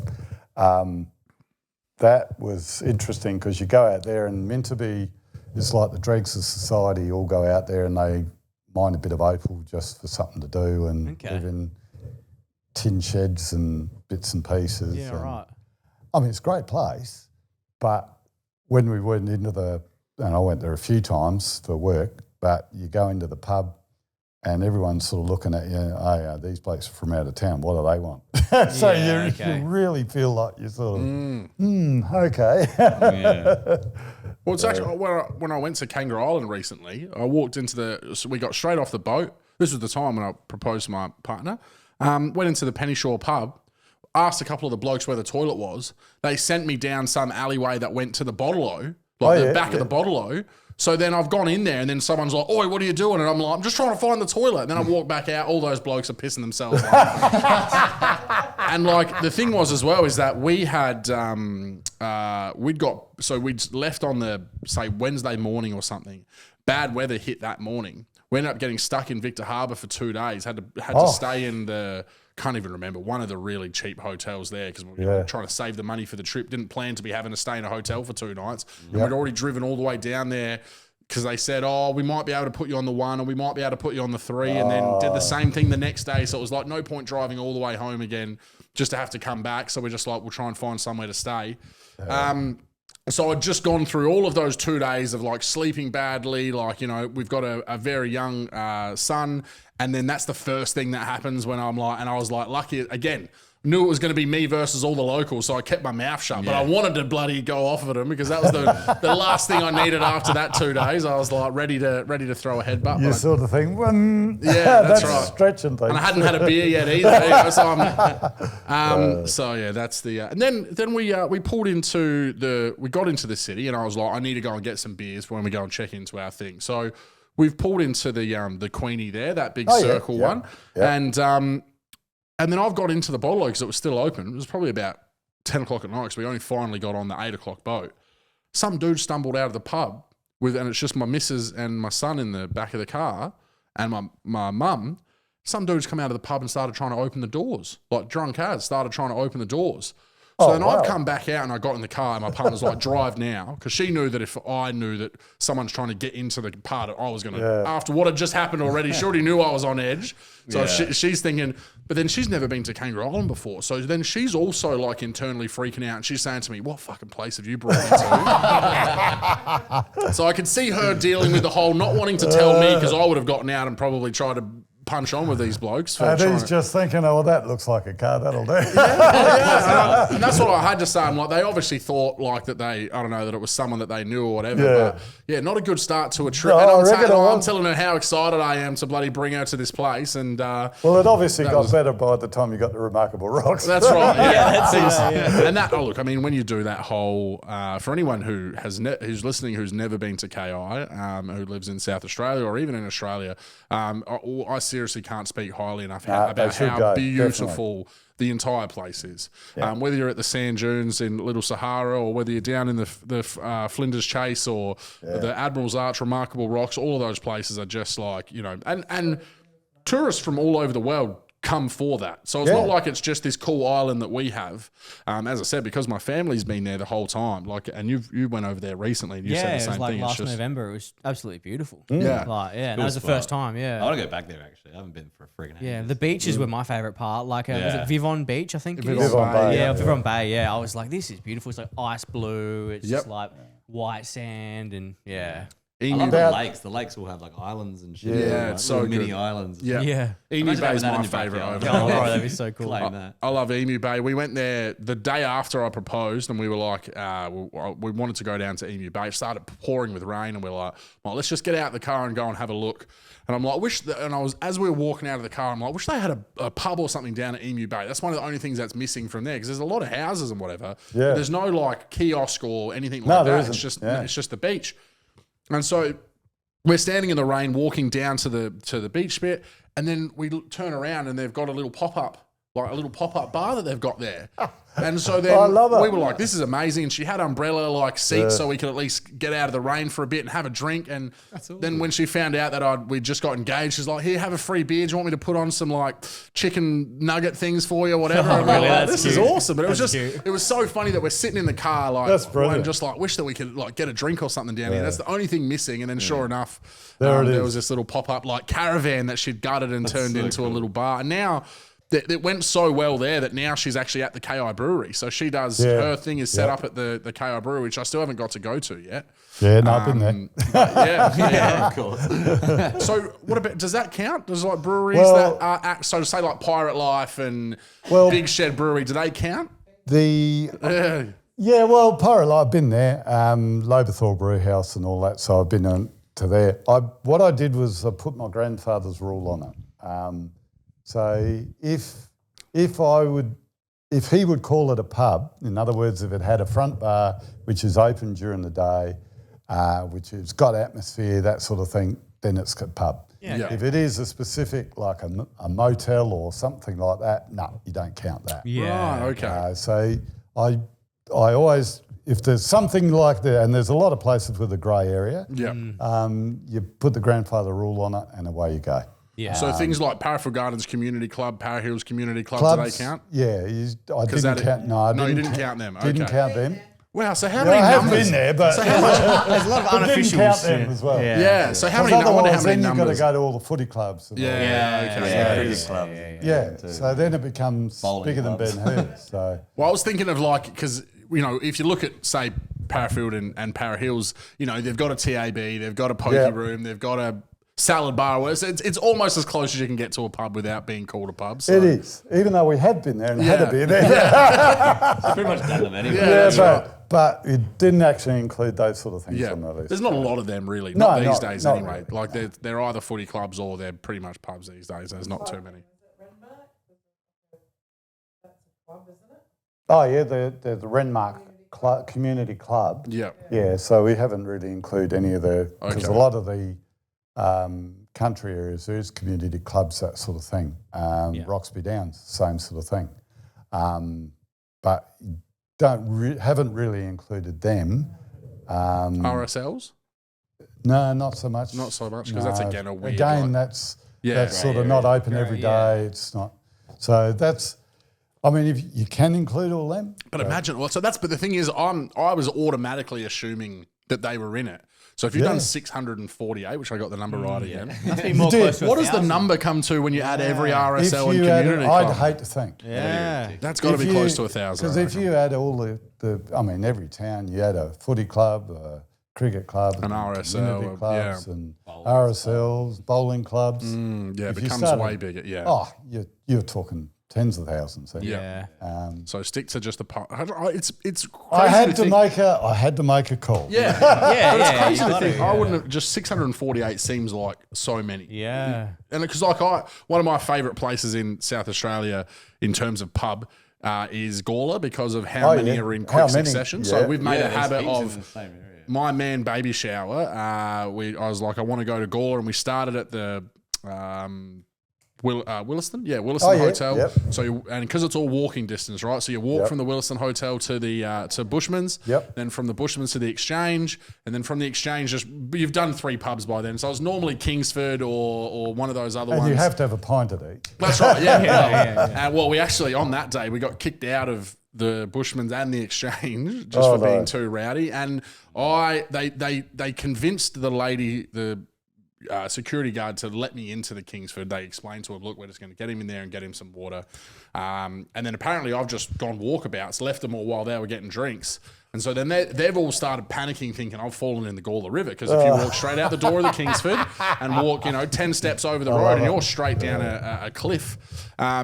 that was interesting, because you go out there, and Minterby is like the dregs of society all go out there and they mine a bit of opal just for something to do, and live in tin sheds and bits and pieces. Yeah, right. I mean, it's a great place, but when we went into and I went there a few times for work, but you go into the pub and everyone's sort of looking at you, oh yeah, these blokes are from out of town, what do they want? So you really feel like you're sort of, okay. Well, it's actually, when I went to Kangaroo Island recently, I walked we got straight off the boat. This was the time when I proposed to my partner. Went into the Penny Shore pub, asked a couple of the blokes where the toilet was. They sent me down some alleyway that went to the Bottle-O, the back of the Bottle-O. So then I've gone in there, and then someone's like, "Oi, what are you doing?" And I'm like, "I'm just trying to find the toilet." And then I walk back out, all those blokes are pissing themselves off. And like the thing was as well is that we had we'd left on the say Wednesday morning or something. Bad weather hit that morning. We ended up getting stuck in Victor Harbour for 2 days. Had to stay in can't even remember, one of the really cheap hotels there, because we were trying to save the money for the trip. Didn't plan to be having to stay in a hotel for 2 nights. And we'd already driven all the way down there, because they said, oh, we might be able to put you on the 1, or we might be able to put you on the 3, and then did the same thing the next day. So it was like no point driving all the way home again just to have to come back. So we're just like, we'll try and find somewhere to stay. So I'd just gone through all of those 2 days of like sleeping badly, like, you know, we've got a very young son. And then that's the first thing that happens when I'm like, and I was like, lucky again, knew it was going to be me versus all the locals. So I kept my mouth shut, but I wanted to bloody go off of them because that was the last thing I needed after that 2 days. I was like ready to throw a headbutt. You sort of think, that's right. Stretching things. And I hadn't had a beer yet either. You know, so yeah, that's the. And then we pulled into we got into the city, and I was like, I need to go and get some beers when we go and check into our thing. So we've pulled into the Queenie there, that big circle one, and then I've got into the bottle because it was still open. It was probably about 10 o'clock at night because we only finally got on the 8 o'clock boat. Some dude stumbled out of the pub and it's just my missus and my son in the back of the car and my mum. Some dudes come out of the pub and started trying to open the doors, like drunk as, started trying to open the doors. So then I've come back out and I got in the car and my partner's like, drive now. Because she knew that if I knew that someone's trying to get into the part that I was going to, after what had just happened already, she already knew I was on edge. So she's thinking, but then she's never been to Kangaroo Island before. So then she's also like internally freaking out and she's saying to me, what fucking place have you brought me to? So I could see her dealing with the whole not wanting to tell me because I would have gotten out and probably tried to punch on with these blokes. And he's just thinking, oh, well, that looks like a car, that'll do. And that's what I had to say. I'm like, they obviously thought like that I don't know, that it was someone that they knew or whatever. But not a good start to a trip. No, and I'm telling her how excited I am to bloody bring her to this place. And well, it obviously got better by the time you got the Remarkable Rocks. That's right. And that, look, I mean, when you do that whole, for anyone who's listening who's never been to KI, who lives in South Australia or even in Australia, I seriously can't speak highly enough about how beautiful the entire place is. Whether you're at the sand dunes in Little Sahara or whether you're down in the Flinders Chase or the Admiral's Arch, Remarkable Rocks, all of those places are just like, you know, and tourists from all over the world come for that. So it's not like it's just this cool island that we have. As I said, because my family's been there the whole time. Like, and you went over there recently and you said the same thing. It was like last November. It was absolutely beautiful. Yeah. And that was the first time. Yeah. I want to go back there actually. I haven't been for a friggin' Yeah, the beaches were my favourite part. Like, was it Vivon Beach, I think? Vivon Bay. Yeah, Vivon Bay. Yeah, I was like, this is beautiful. It's like ice blue. It's just like white sand and I love the lakes. The lakes will have like islands and shit. Yeah, it's so mini good. islands. Yeah. Emu Bay is my favourite over there. Oh, that'd be so cool. I love Emu Bay. We went there the day after I proposed and we were like, we wanted to go down to Emu Bay. It started pouring with rain and we were like, well, let's just get out of the car and go and have a look. And I'm like, as we were walking out of the car, I'm like, wish they had a pub or something down at Emu Bay. That's one of the only things that's missing from there because there's a lot of houses and whatever. Yeah. But there's no like kiosk or anything like that. It's just the beach. And so we're standing in the rain, walking down to the beach bit, and then we turn around and they've got a little pop-up bar that they've got there. And so then we were like, this is amazing. And she had umbrella like seats so we could at least get out of the rain for a bit and have a drink. And then when she found out that we'd just got engaged, she's like, here, have a free beer. Do you want me to put on some like chicken nugget things for you or whatever? And really? Like, this is awesome. But it was it was so funny that we're sitting in the car like, and just like wish that we could like get a drink or something down here. That's the only thing missing. And then sure enough, there was this little pop-up like caravan that she'd gutted and turned into a little bar. And now it went so well there that now she's actually at the KI Brewery. So she does, her thing is set up at the KI Brewery, which I still haven't got to go to yet. Yeah, no, I've been there. Yeah, of course. So what about, does that count? Does like breweries that are, so to say like Pirate Life and Big Shed Brewery, do they count? Pirate Life, I've been there, Lobethal Brew House and all that, so I've been to there. What I did was I put my grandfather's rule on it. So if he would call it a pub, in other words, if it had a front bar which is open during the day, which has got atmosphere, that sort of thing, then it's a pub. Yeah. If it is a specific, like a motel or something like that, no, you don't count that. Yeah. Right, okay. So I always, if there's something like that, and there's a lot of places with a grey area, you put the grandfather rule on it and away you go. Yeah. So things like Parafield Gardens Community Club, Para Hills Community Club, do they count? Yeah, I didn't count. No, you didn't count them. Didn't count them. Wow, so how many numbers? I haven't been there, but so there's a lot of unofficials. Didn't count them as well. Yeah. So how many? I wonder how many then numbers. You've got to go to all the footy clubs. So then it becomes bigger than Ben Hur's. So well, I was thinking of like because if you look at say Parafield and Para Hills, they've got a TAB, they've got a pokie room, they've got a salad bar. It's almost as close as you can get to a pub without being called a pub. So. It is, even though we had been there and had a beer there. It's pretty much done them anyway. But it didn't actually include those sort of things on the list. There's not a lot of them really, No, not these not- days not anyway. really. Like they're either footy clubs or they're pretty much pubs these days. There's not too many. Oh yeah, the Renmark Community Club. Yeah. Yeah, so we haven't really included any of the, because a lot of the country areas, there is community clubs, that sort of thing. Roxby Downs, same sort of thing. But haven't really included them. RSLs? No, not so much. Not so much, because that's again a weird. Again, that's sort of not open every day. It's not. So that's. I mean, if you can include all them. But imagine. Well, but the thing is, I was automatically assuming that they were in it. So if you've done 648, which I got the number right again, Must be more close to what does the 1,000. number come to when you add every RSL and add community it, I'd club? hate to think. Yeah. That's got to be close to 1,000. Because if you add all every town, you add a footy club, a cricket club, An RSL, community clubs, and RSLs, bowling clubs. It If you becomes started- way bigger. Yeah. Oh, you're talking tens of thousands. Then. Yeah. So stick to just the pub. It's crazy I had to think. make a call. Yeah. Yeah, It's yeah, crazy you to gotta, think. I wouldn't have, just 648 seems like so many. Yeah. And because one of my favourite places in South Australia in terms of pub is Gawler because of how many are in quick succession. So we've made a habit of the same area. my man baby shower. I was like, I want to go to Gawler, and we started at the Williston? Yeah, Williston Hotel. Yep. So, and because it's all walking distance, right? So you walk from the Williston Hotel to the to Bushman's, then from the Bushman's to the Exchange, and then from the Exchange, you've done 3 pubs by then. So it's normally Kingsford or one of those other And ones. you have to have a pint at each. That's right, yeah. Well, we actually, on that day, we got kicked out of the Bushman's and the Exchange just for being too rowdy. And they convinced the lady, the security guard, to let me into the Kingsford. They explained to him, look, we're just going to get him in there and get him some water. And then apparently I've just gone walkabouts, left them all while they were getting drinks. And so then they've all started panicking, thinking I've fallen in the Gawler River, because if you walk straight out the door of the Kingsford and walk, 10 steps over the road and you're straight down a cliff.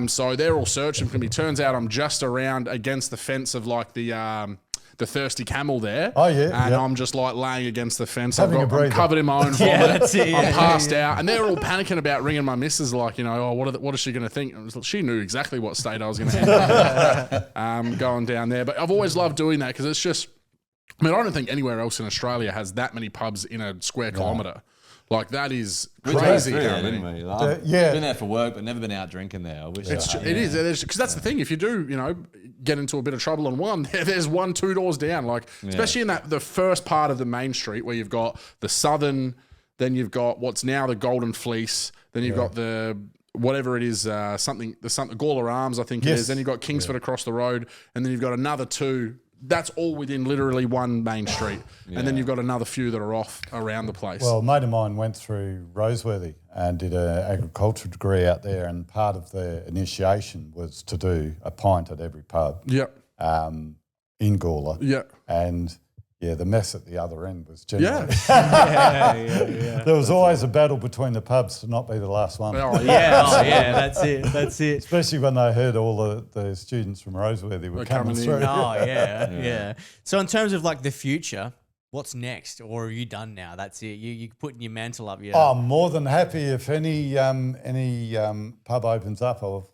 So they're all searching for me. Turns out I'm just around against the fence of like the Thirsty Camel there. Oh, yeah. And I'm just like laying against the fence. Having a I'm breather. covered in my own vomit. that's it, I'm passed out. And they're all panicking about ringing my missus, like, what is she going to think? She knew exactly what state I was going to end up going down there. But I've always loved doing that because it's just, I don't think anywhere else in Australia has that many pubs in a square kilometre. Like, that is crazy. Anyway. I've been there for work, but never been out drinking there. I wish It is because that's the thing. If you do, get into a bit of trouble on one, there's 1-2 doors down. Like, especially in the first part of the main street where you've got the Southern, then you've got what's now the Golden Fleece, then you've got the whatever it is, something Gawler Arms, I think it is. Then you've got Kingsford across the road, and then you've got another 2. That's all within literally one main street. And then you've got another few that are off around the place. Well, a mate of mine went through Roseworthy and did an agriculture degree out there, and part of the initiation was to do a pint at every pub in Gawler. Yeah. And the mess at the other end was generally. Yeah. There was always a battle between the pubs to not be the last one. That's it. Especially when they heard all the students from Roseworthy were coming through. Yeah. So in terms of like the future, what's next? Or are you done now? That's it. You putting your mantle up. Yeah. I'm more than happy if any pub opens up. I'll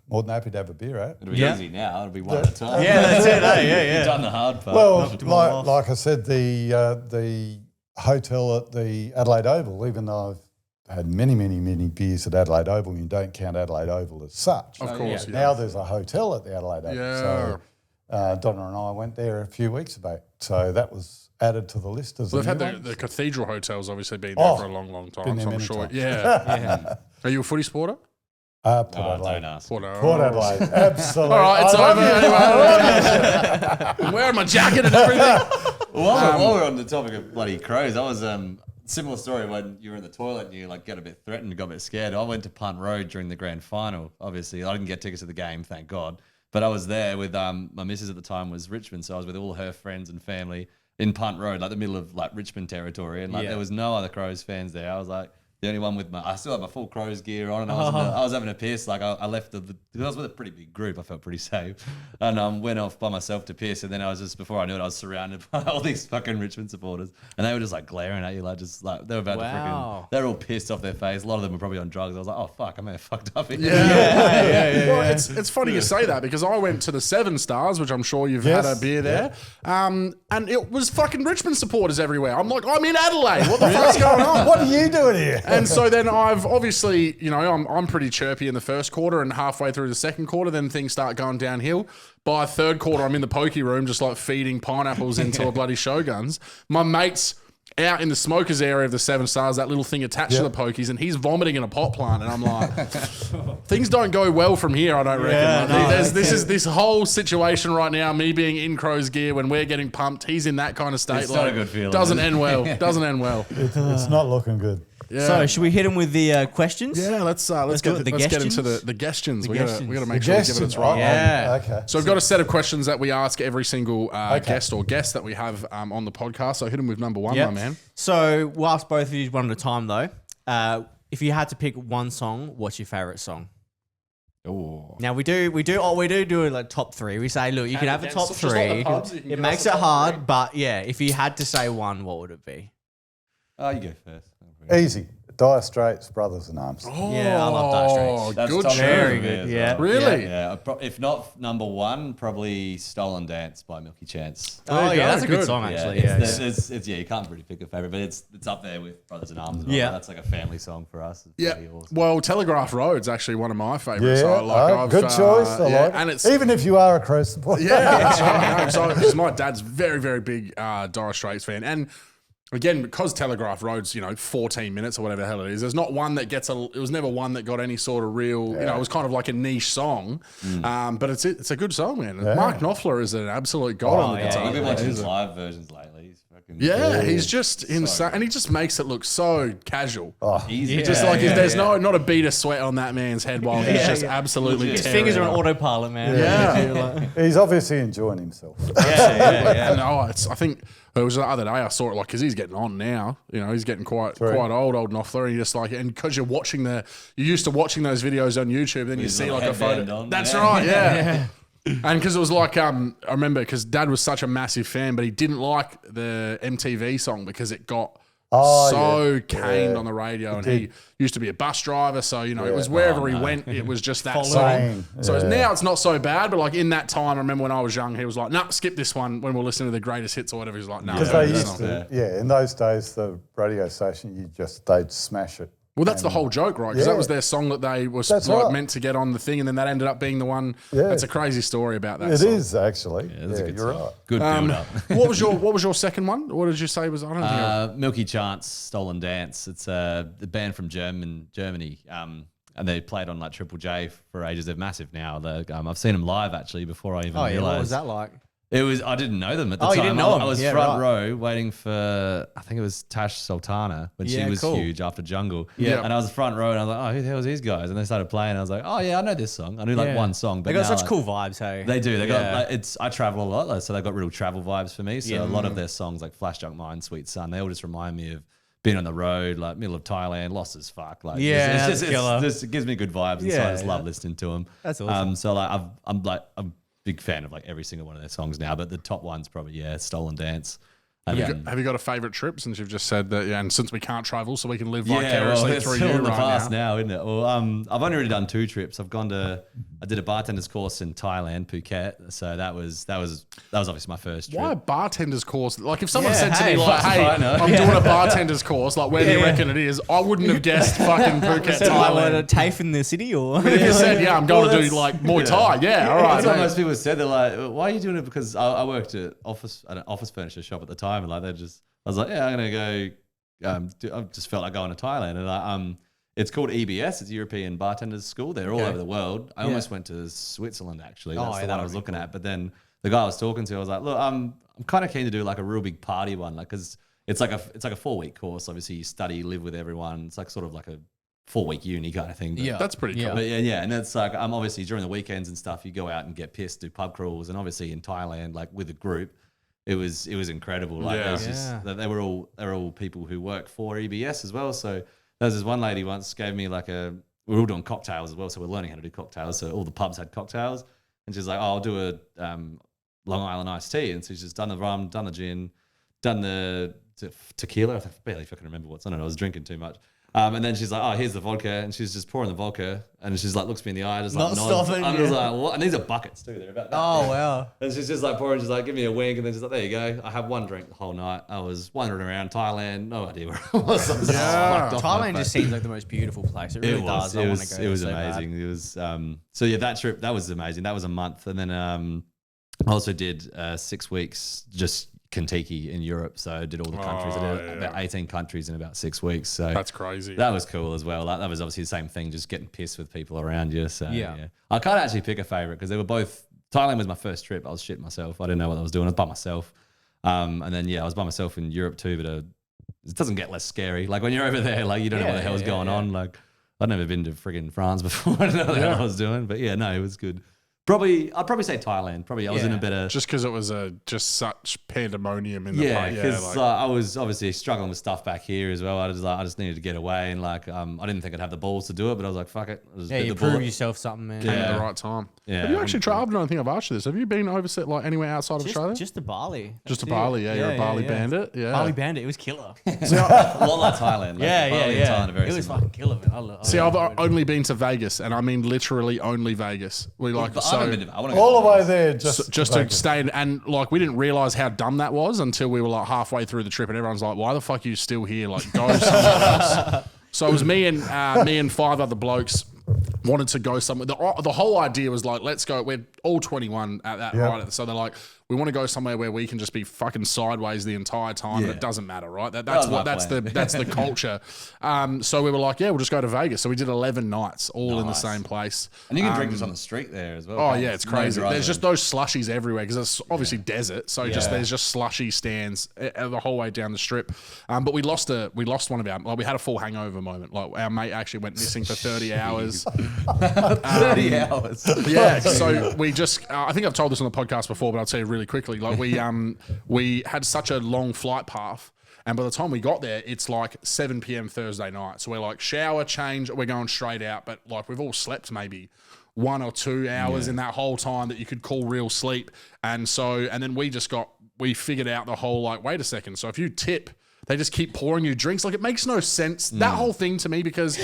more than happy to have a beer at. It'll be easy now. It'll be one at a time. Yeah, that's it. Yeah. You've done the hard part. Well, like I said, the hotel at the Adelaide Oval, even though I've had many beers at Adelaide Oval, you don't count Adelaide Oval as such. Of course. Now there's a hotel at the Adelaide Oval. Yeah. So Donna and I went there a few weeks ago. So that was added to the list as Well, they've new had one. the Cathedral Hotel's obviously been there for a long time, been there so I'm many sure. times. Yeah. Are you a footy supporter? Port Don't Adelaide. ask. Port Adelaide, absolutely. All right, it's I love over you. anyway. I'm wearing my jacket and everything. While we're on the topic of bloody crows, I was similar story when you were in the toilet and you like get a bit threatened, got a bit scared. I went to Punt Road during the grand final. Obviously, I didn't get tickets to the game, thank God. But I was there with my missus at the time was Richmond, so I was with all her friends and family. in Punt Road, like the middle of like Richmond territory, and like there was no other Crows fans there. I was like the only one with I still had my full Crows gear on, and I was having a piss. Like I left because I was with a pretty big group. I felt pretty safe, and went off by myself to piss. And then I was just before I knew it, I was surrounded by all these fucking Richmond supporters, and they were just like glaring at you, like just like they were about to freaking. They're all pissed off their face. A lot of them were probably on drugs. I was like, oh fuck, I may have fucked up here. Well, it's funny you say that because I went to the Seven Stars, which I'm sure you've had a beer there, and it was fucking Richmond supporters everywhere. I'm like, I'm in Adelaide. What the fuck's going on? What are you doing here? And so then I've obviously, I'm pretty chirpy in the first quarter, and halfway through the second quarter, then things start going downhill. By third quarter, I'm in the pokey room just like feeding pineapples into a bloody Shoguns. My mate's out in the smokers area of the Seven Stars, that little thing attached to the pokies, and he's vomiting in a pot plant. And I'm like, things don't go well from here, I don't reckon. This whole situation right now, me being in Crow's gear when we're getting pumped, he's in that kind of state. It's not a good feeling. Doesn't end well. Doesn't end well. It's not looking good. Yeah. So should we hit him with the questions? Yeah, let's get into the questions. We got to make sure we give it its right. Yeah. Okay. So we've got a set of questions that we ask every single guest or guest that we have on the podcast. So hit him with number one, my man. So we'll ask both of you one at a time though. If you had to pick one song, what's your favorite song? Oh. Now we do like top three. We say, look, you can have a top three. It makes it hard, but yeah, if you had to say one, what would it be? Oh, you go first. Easy. Dire Straits, Brothers in Arms. Yeah, I love Dire Straits. That's good top show. Very three good, as yeah. well. Really? Yeah. If not number one, probably Stolen Dance by Milky Chance. Oh yeah, that's a good Good. song Yeah, actually. it's you can't really pick a favorite, but it's up there with Brothers in Arms. Yeah. That's like a family song for us. It's Yeah. pretty awesome. Well, Telegraph Road's actually one of my favourites. Yeah, good choice. I like it. And it's even if you are a Crow supporter. yeah, that's right. No, because my dad's very, very big Dire Straits fan, and again, because Telegraph Road's 14 minutes or whatever the hell it is, there's not one that gets it was never one that got any sort of real. It was kind of like a niche song, but it's a good song, man. Yeah. Mark Knopfler is an absolute god on the guitar. I've been watching his live versions lately. He's fucking He's just insane, and he just makes it look so casual. easy. Just like there's not a beat of sweat on that man's head while he's just absolutely His tearing fingers it are on up. autopilot, man. Yeah. He's obviously enjoying himself. And I think it was the other day I saw it because he's getting on now. He's getting quite old Knopfler, and you just and because you're you're used to watching those videos on YouTube, then you see like a photo. On, That's right, yeah. And because it was I remember because Dad was such a massive fan, but he didn't like the MTV song because it got caned on the radio, and he used to be a bus driver, so it was wherever he went, it was just that song. So now it's not so bad, but in that time, I remember when I was young, he was like, "Nah, skip this one." When we're listening to the greatest hits or whatever, he's like, "No." Because they used to, in those days, the radio station, they'd smash it. Well, that's the whole joke, right? Because that was their song that they were meant to get on the thing, and then that ended up being the one. Yeah. That's a crazy story about that. It song. is actually. Yeah, you're right. Good build up. What was your second one? What did you say was? I don't think. Milky Chance, Stolen Dance. It's the band from Germany. And they played on Triple J for ages. They're massive now. I've seen them live actually before I even realized. What was that like? I didn't know them at the time. You didn't know them? I was front row waiting for, I think it was Tash Sultana when she was huge after Jungle. Yeah. And I was front row and I was like, oh, who the hell is these guys? And they started playing. And I was like, oh yeah, I know this song. I knew one song. But They got now, such cool vibes, hey? They do. They got I travel a lot, so they've got real travel vibes for me. So a lot of their songs like Flash Junk Mine, Sweet Sun, they all just remind me of being on the road, middle of Thailand, lost as fuck. It gives me good vibes. And so I just love listening to them. That's awesome. So I'm big fan of every single one of their songs now, but the top one's probably Stolen Dance. Have you got a favourite trip since you've just said that? Yeah, and since we can't travel, so we can live vicariously through you in the right past now. isn't it? Well, I've only really done 2 trips. I did a bartender's course in Thailand, Phuket. So that was obviously my first trip. Why a bartender's course? If someone said to me hey, I'm doing a bartender's course, where do you reckon it is? I wouldn't have guessed fucking Phuket, Thailand. A TAFE in the city or? If you said, I'm going to do Muay Thai, all right. That's what most people said. They're like, why are you doing it? Because I worked at an office furniture shop at the time, and I was like, I'm gonna go. I just felt like going to Thailand, and it's called EBS. It's European Bartenders School. They're all over the world. I almost went to Switzerland actually. That's the one I was looking at. But then the guy I was talking to, I was like, look, I'm kind of keen to do a real big party one, because it's like a 4-week course. Obviously, you study, live with everyone. It's sort of like a 4-week uni kind of thing. But that's pretty cool. But and it's obviously during the weekends and stuff, you go out and get pissed, do pub crawls, and obviously in Thailand, with a group. it was incredible. Like Yeah. there's just, they were all people who work for EBS as well. So there was this one lady once gave me like we were all doing cocktails as well. So we're learning how to do cocktails. So all the pubs had cocktails, and she's like, "Oh, I'll do a Long Island iced tea." And so she's just done the rum, done the gin, done the tequila. I barely fucking remember what's on it. I was drinking too much. And then she's like, "Oh, here's the vodka," and she's just pouring the vodka, and she's like, looks me in the eye, just like, Not nods. stopping, I'm just like, "What?" And these are buckets too. They're about that Oh, big. wow. And she's just like pouring, she's like, "Give me a wink," and then she's like, "There you go." I had one drink the whole night. I was wandering around Thailand, no idea where I was. I was just fucked off my Thailand just face. seems like the most beautiful place. It really does. I want to go. It was so bad. amazing. It was so yeah, that trip that was amazing. That was a month, and then I also did 6 weeks just Kentucky in Europe. So I did all the countries. I did about 18 countries in about 6 weeks. So That's crazy. that was cool as well. That was obviously the same thing, just getting pissed with people around you. So Yeah. I can't actually pick a favorite because they were both. Thailand was my first trip. I was shitting myself. I didn't know what I was doing. I was by myself. And then I was by myself in Europe too. But it doesn't get less scary. Like when you're over there, like you don't know what the hell's going on. Like I'd never been to friggin' France before. I didn't know what the hell I was doing. But yeah, no, it was good. I'd probably say Thailand. Probably I was in a better. Just because it was just such pandemonium in the place. Because I was obviously struggling with stuff back here as well. I just needed to get away, and I didn't think I'd have the balls to do it, but I was like, fuck it. I just Yeah, bit you the prove bullet. Came yourself something, man. at the right time. Yeah, Have you actually 100%. traveled? I don't think I've asked you this. Have you been overseas, like anywhere outside of Australia? Just to Bali. Just to That's it. Bali, yeah. You're a Bali bandit, yeah. Bali bandit. It was killer. A lot like Thailand. Like yeah. Bali and Thailand are very It was similar. fucking killer, man. I See, I've loved it. only been to Vegas, and I mean literally only Vegas. We like But I so haven't been to- I wanna go All to the way Vegas. there, just to stay and like we didn't realize how dumb that was until we were like halfway through the trip, and everyone's like, "Why the fuck are you still here? Like, go somewhere else." So it was me and 5 other blokes wanted to go somewhere. The whole idea was like, let's go. We're all 21 at that right. So they're like, we want to go somewhere where we can just be fucking sideways the entire time. Yeah. But it doesn't matter, right? That's my that's plan. the culture. So we were like, yeah, we'll just go to Vegas. So we did 11 nights, all in the Nice. same place. And you can drink this on the street there as well. Oh can't you? yeah, it's No crazy. drugs There's or just those slushies everywhere because it's obviously desert. So Yeah. there's just slushy stands the whole way down the strip. But we lost one of our. Like we had a full hangover moment. Like our mate actually went missing for 30 hours. 30 hours. Yeah. So we just. I think I've told this on the podcast before, but I'll tell you really quickly. Like we had such a long flight path. And by the time we got there, it's like 7 p.m. Thursday night. So we're like shower, change, we're going straight out. But like we've all slept maybe 1 or 2 hours in that whole time that you could call real sleep. And then we figured out the whole like, wait a second. So if you tip, they just keep pouring you drinks. Like it makes no sense. That whole thing to me, because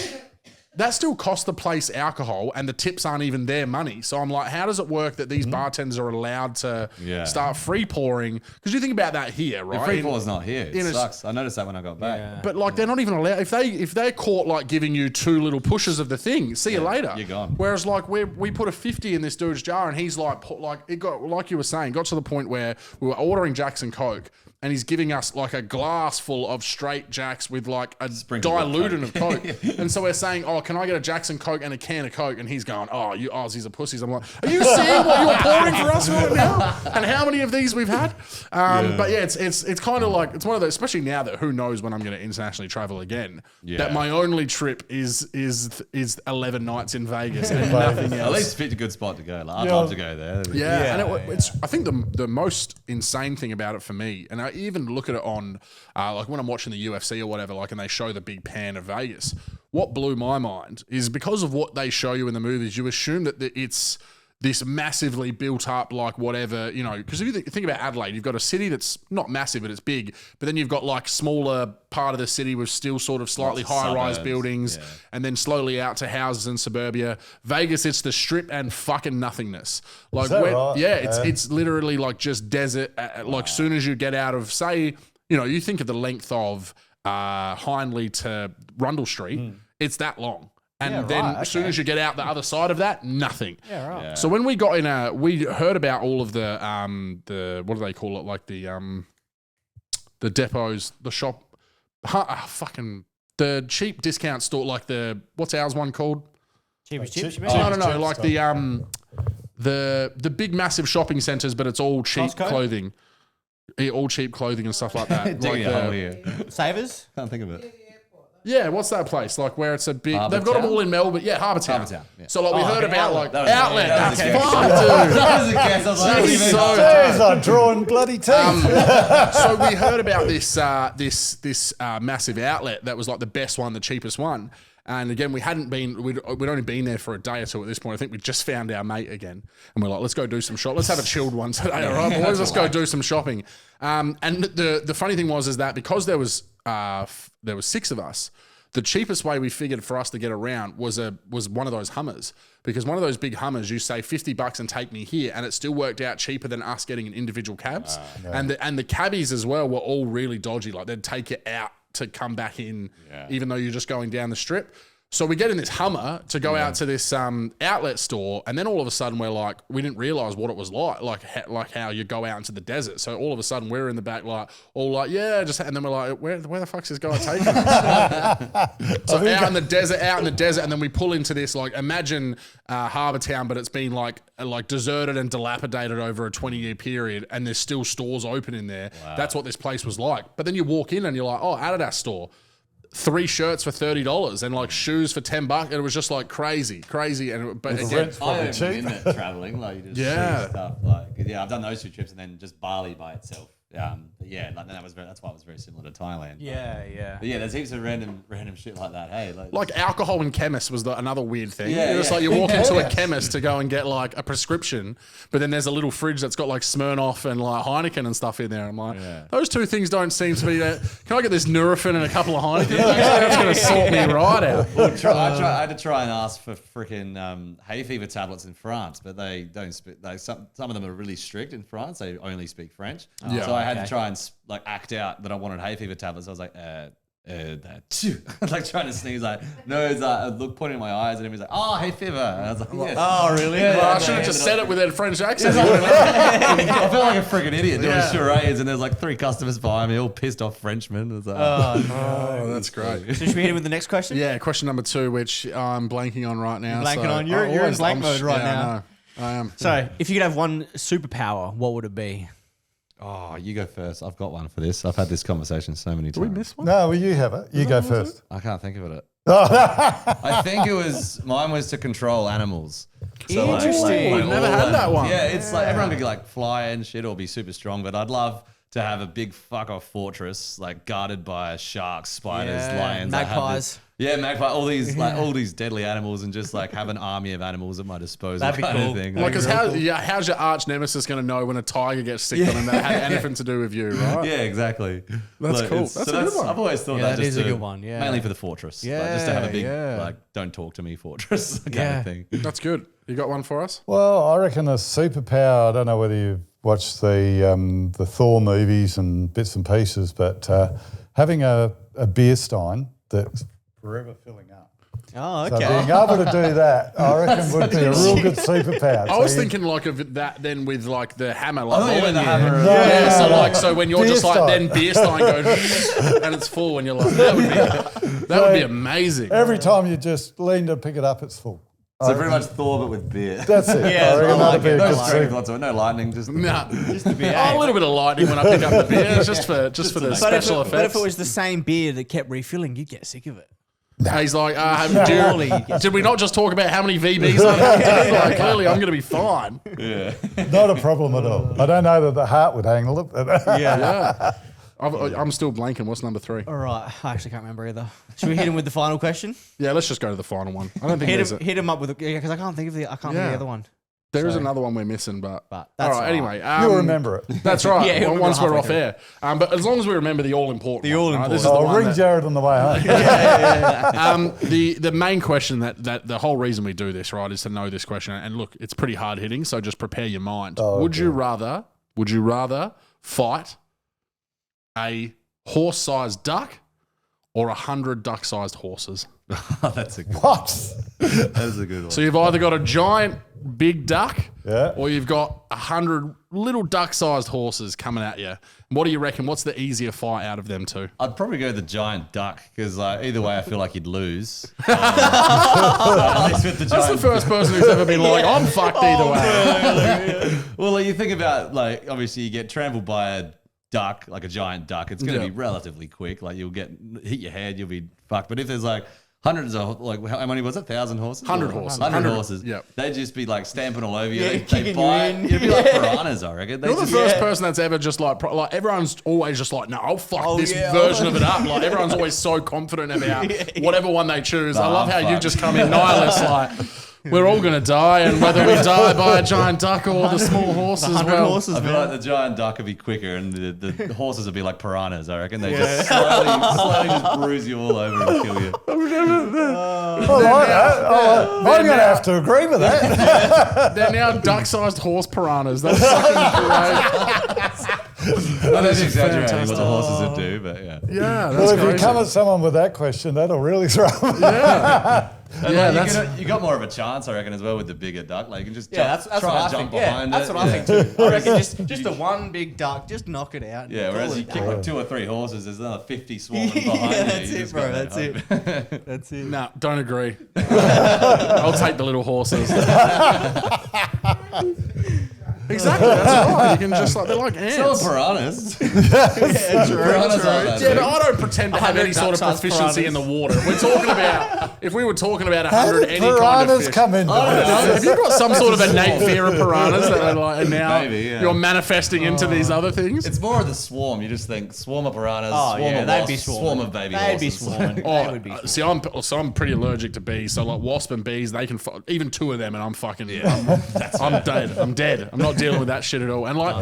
that still costs the place alcohol and the tips aren't even their money. So I'm like, how does it work that these bartenders are allowed to start free pouring? Because you think about that here, right? The free pour is not here. It sucks. I noticed that when I got back. Yeah. But like they're not even allowed if they're caught like giving you 2 little pushes of the thing. See you later. You're gone. Whereas like we put a 50 in this dude's jar and he's like it got like you were saying got to the point where we were ordering Jacks and Coke and he's giving us like a glass full of straight Jacks with like a Sprinkle of dilutant of Coke. And so we're saying, oh, can I get a Jacks and Coke and a can of Coke? And he's going, oh, you Aussies are pussies. I'm like, are you seeing what you're pouring for us right now? And how many of these we've had? But yeah, it's kind of like, it's one of those, especially now that who knows when I'm going to internationally travel again, that my only trip is 11 nights in Vegas and nothing else. At least picked a good spot to go. Like, I'd love to go there. Yeah, and it's. I think the most insane thing about it for me, and I even look at it on, like when I'm watching the UFC or whatever, like, and they show the big pan of Vegas. What blew my mind is because of what they show you in the movies, you assume that it's this massively built up, like whatever, you know, because if you think about Adelaide, you've got a city that's not massive, but it's big, but then you've got like smaller part of the city with still sort of slightly high-rise suburbs, buildings, and then slowly out to houses and suburbia. Vegas, it's the strip and fucking nothingness. Like, Is that right? yeah, it's literally like just desert. Like, soon as you get out of, say, you know, you think of the length of Hindley to Rundle Street, it's that long. And then as soon as you get out the other side of that, nothing. Yeah, right. Yeah. So when we got in we heard about all of the what do they call it? Like the depots, the shop, fucking the cheap discount store, like what's ours one called? Cheapest Cheap- chips, you Oh, mean? No, like the big massive shopping centers, but it's all cheap Costco? clothing. Yeah, all cheap clothing and stuff like that. Digging Like a hole here. Savers? Can't think of it. Yeah, what's that place? Like where it's a big... Harbour they've got them Town? all in Melbourne. Yeah, Harbour Town. Harbour Town, yeah. So like we heard about like Outlet. that was a That's guess. fine, dude. That was a guess. I was like, That what do is you mean? so Jeez, I'm drawing bloody teeth. So we heard about this massive outlet that was like the best one, the cheapest one. And again, we'd only been there for a day or two at this point. I think we just found our mate again. And we're like, let's go do some shopping. Let's have a chilled one today, all right, boys? Let's go do some shopping. And the funny thing was that because there was 6 of us, the cheapest way we figured for us to get around was one of those Hummers. Because one of those big Hummers, you say $50 and take me here, and it still worked out cheaper than us getting in individual cabs. And the cabbies as well were all really dodgy. Like they'd take you out to come back in, even though you're just going down the strip. So we get in this Hummer to go out to this outlet store, and then all of a sudden we're like, we didn't realize what it was like how you go out into the desert. So all of a sudden we're in the back all like, yeah, and then we're like, where the fuck's this guy taking us? So out in the desert, and then we pull into this, like, imagine Harbour Town, but it's been like deserted and dilapidated over a 20-year period, and there's still stores open in there. Wow. That's what this place was like. But then you walk in and you're like, oh, Adidas store. 3 shirts for $30 and like shoes for $10. It was just like crazy. And but again, probably I don't cheap. in it traveling, like you just see stuff. Like I've done those 2 trips and then just Bali by itself. But yeah, like that's why it was very similar to Thailand. Yeah. But yeah, there's heaps of random shit like that. Hey, like alcohol and chemists was another weird thing. Yeah, It's like you walk into a chemist to go and get like a prescription, but then there's a little fridge that's got like Smirnoff and like Heineken and stuff in there. I'm like, those 2 things don't seem to be that. Can I get this Nurofen and a couple of Heineken? That's going to sort me right out. I had to try and ask for freaking hay fever tablets in France, but they don't speak. Some of them are really strict in France. They only speak French. So I had to try and like act out that I wanted hay fever tablets. I was like, like trying to sneeze, like nose, pointing in my eyes, and he was like, "Oh, hay fever." And I was like, yes. Oh, really? Well, I should have just said it with that French accent. I felt like a freaking idiot doing charades, and there's like 3 customers behind me, all pissed off Frenchmen. It was like, oh, that's great. So should we hit it with the next question? Yeah, question number 2, which I'm blanking on right now. Blanking on. You're in blank mode right now. I am. So if you could have one superpower, what would it be? oh, you go first. I've got one for this. I've had this conversation so many times. Did we miss one? No, well, you have it. You go first. I can't think of it. I think mine was to control animals. So Interesting. We've never had that one. Yeah, it's like everyone could like fly and shit or be super strong, but I'd love to have a big fuck off fortress like guarded by sharks, spiders, lions, magpies. Magpie, all these deadly animals, and just like have an army of animals at my disposal. That'd be kind cool. of thing. Like, how's your arch nemesis going to know when a tiger gets sick on him that had anything to do with you, right? Yeah, exactly. That's cool. That's a good one. I've always thought Yeah, that that just is a good one, yeah. mainly for the fortress. Yeah, just to have a big yeah. don't talk to me fortress kind Yeah. of thing. That's good. You got one for us? Well, I reckon a superpower. I don't know whether you've watched the Thor movies and bits and pieces, but having a beer stein that's forever filling up. Oh, So okay. being able to do that, I reckon would be a real good superpower. I was thinking like of that then with like the hammer. Like thought you meant the Molyneux. hammer. Yeah, so when you're Beer just like stein. then beer stein goes and it's full and you're like that would be amazing. Every time you just lean to pick it up, it's full. So pretty much Thor, but with beer. That's it. Yeah, I reckon I like that'd be a it. No good strength super. whatsoever, no lightning, just Nah. Just the beer. Oh, a little bit of lightning when I pick up the beer. It's just for the But special if effects. it was the same beer that kept refilling, you'd get sick of it. He's like, Surely you get did we not just talk about how many VBs I have to do? Like, clearly I'm going to be fine. Not a problem at all. I don't know that the heart would handle it. But Yeah. I'm still blanking. What's number 3? All right. I actually can't remember either. Should we hit him with the final question? Yeah, let's just go to the final one. I don't think there's Hit him up with because I can't think of the think of the other one. there is another one we're missing, but But all that's right. all right. Anyway, you'll remember it. That's right. Yeah, he'll once we're remember off air, but as long as we remember the all important, The all-important. This is the I'll one ring that- Jarrod on the way home. The main question that the whole reason we do this, right, is to know this question. And look, it's pretty hard hitting, so just prepare your mind. Would you rather fight a horse-sized duck or 100 duck-sized horses? that's a good What? that is a good one. So you've either got a giant big duck, Yeah. or you've got 100 little duck-sized horses coming at you. What do you reckon? What's the easier fight out of them two? I'd probably go the giant duck because either way I feel like you'd lose. So at least with the That's the giant first person who's ever been like, I'm fucked either way. Well, like, you think about, like, obviously you get trampled by duck, like a giant duck, it's going to be relatively quick. Like you'll hit your head, you'll be fucked. But if there's like hundreds of, like, how many was it? 1,000 horses? 100 horses. 100 horses. Yep. They'd just be like stamping all over you. Yeah, They kicking bite. you in. It'd be like piranhas, I reckon. You're the first person that's ever just like everyone's always just like, no, I'll fuck this version of it up. Like everyone's always so confident about whatever one they choose. I love how you've just come in nihilist, like we're all gonna die, and whether we die by a giant duck or the small horses, horses, I feel like the giant duck would be quicker, and the horses would be like piranhas. I reckon they just slowly just bruise you all over and kill you. I'm going to have to agree with that. They're now duck-sized horse piranhas. That's fucking great. That's exaggerating what the horses would do, but yeah. Yeah, that's Well, if crazy. you come at someone with that question, that'll really throw them. And Yeah, you got more of a chance, I reckon, as well with the bigger duck. Like you can just that's try what I and think. jump behind That's it. what I think too. I reckon just the one big duck, just knock it out. Yeah, whereas you kick like 2 or 3 horses, there's another 50 swarming behind you. That's You it, just bro. got no That's hope. it. That's it. No, don't agree. I'll take the little horses. Exactly, that's right. You can just like, they're like ants. Still piranhas. True. Piranhas aren't that Yeah, big. but I don't pretend to have 100 any sort of duck-sized proficiency in the water. If we were talking about How 100 did any kind of piranhas fish. come into this? Have you got some sort of innate fear of piranhas that are like, and now Maybe, yeah. you're manifesting into these other things? It's more of the swarm. You just think swarm of piranhas, Oh, swarm yeah, of they'd wasps, be swarming. swarm of baby They'd be horses. swarming. Oh, They would be see, I'm pretty allergic to bees. So like wasp and bees, they can even 2 of them, and I'm fucking. I'm dead. I'm dead. I'm not dealing with that shit at all. And like,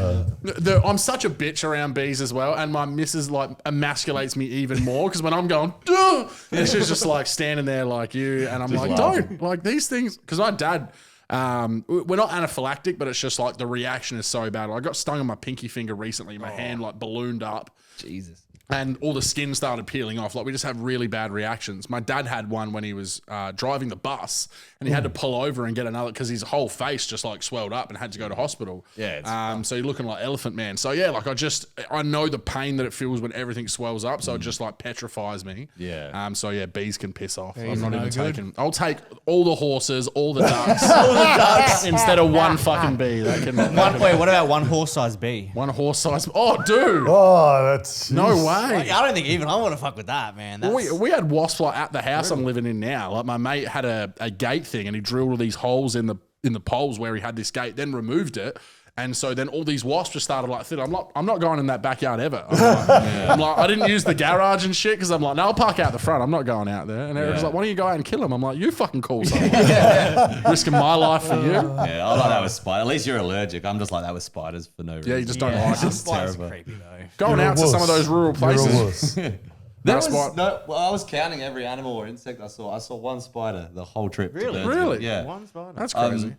I'm such a bitch around bees as well. And my missus like emasculates me even more because when I'm going, duh, and she's just like standing there like you, and I'm like, don't like these things because my dad. We're not anaphylactic, but it's just like the reaction is so bad. I got stung on my pinky finger recently. My hand like ballooned up. Jesus. And all the skin started peeling off. Like we just have really bad reactions. My dad had one when he was driving the bus, and he had to pull over and get another because his whole face just like swelled up and had to go to hospital. Yeah. So you're looking like Elephant Man. So yeah, like I know the pain that it feels when everything swells up. So it just like petrifies me. Yeah. So yeah, bees can piss off. Bees I'm not are even no good. taking. I'll take all the horses, all the ducks, instead of one fucking bee. That can. Wait, what about one horse-sized bee? One horse size. Oh, dude. Oh, that's No way. I don't think even I want to fuck with that, man. That's, We had wasps like at the house I'm living in now. Like my mate had a gate thing and he drilled all these holes in the poles where he had this gate, then removed it. And so then all these wasps just started like thin. I'm not going in that backyard ever. I'm like, I didn't use the garage and shit because I'm like, no, I'll park out the front. I'm not going out there. And Eric's like, why don't you go out and kill him? I'm like, you fucking call someone. Risking my life for you. Yeah, I like that with spiders. At least you're allergic. I'm just like that with spiders for no reason. Yeah, you just don't like them. Spiders are terrible. creepy though. Going You're a out to some of wuss. those rural You're a places. wuss. I was counting every animal or insect I saw. I saw one spider the whole trip. to Really? Birdsville. Really? Yeah. One spider. That's crazy.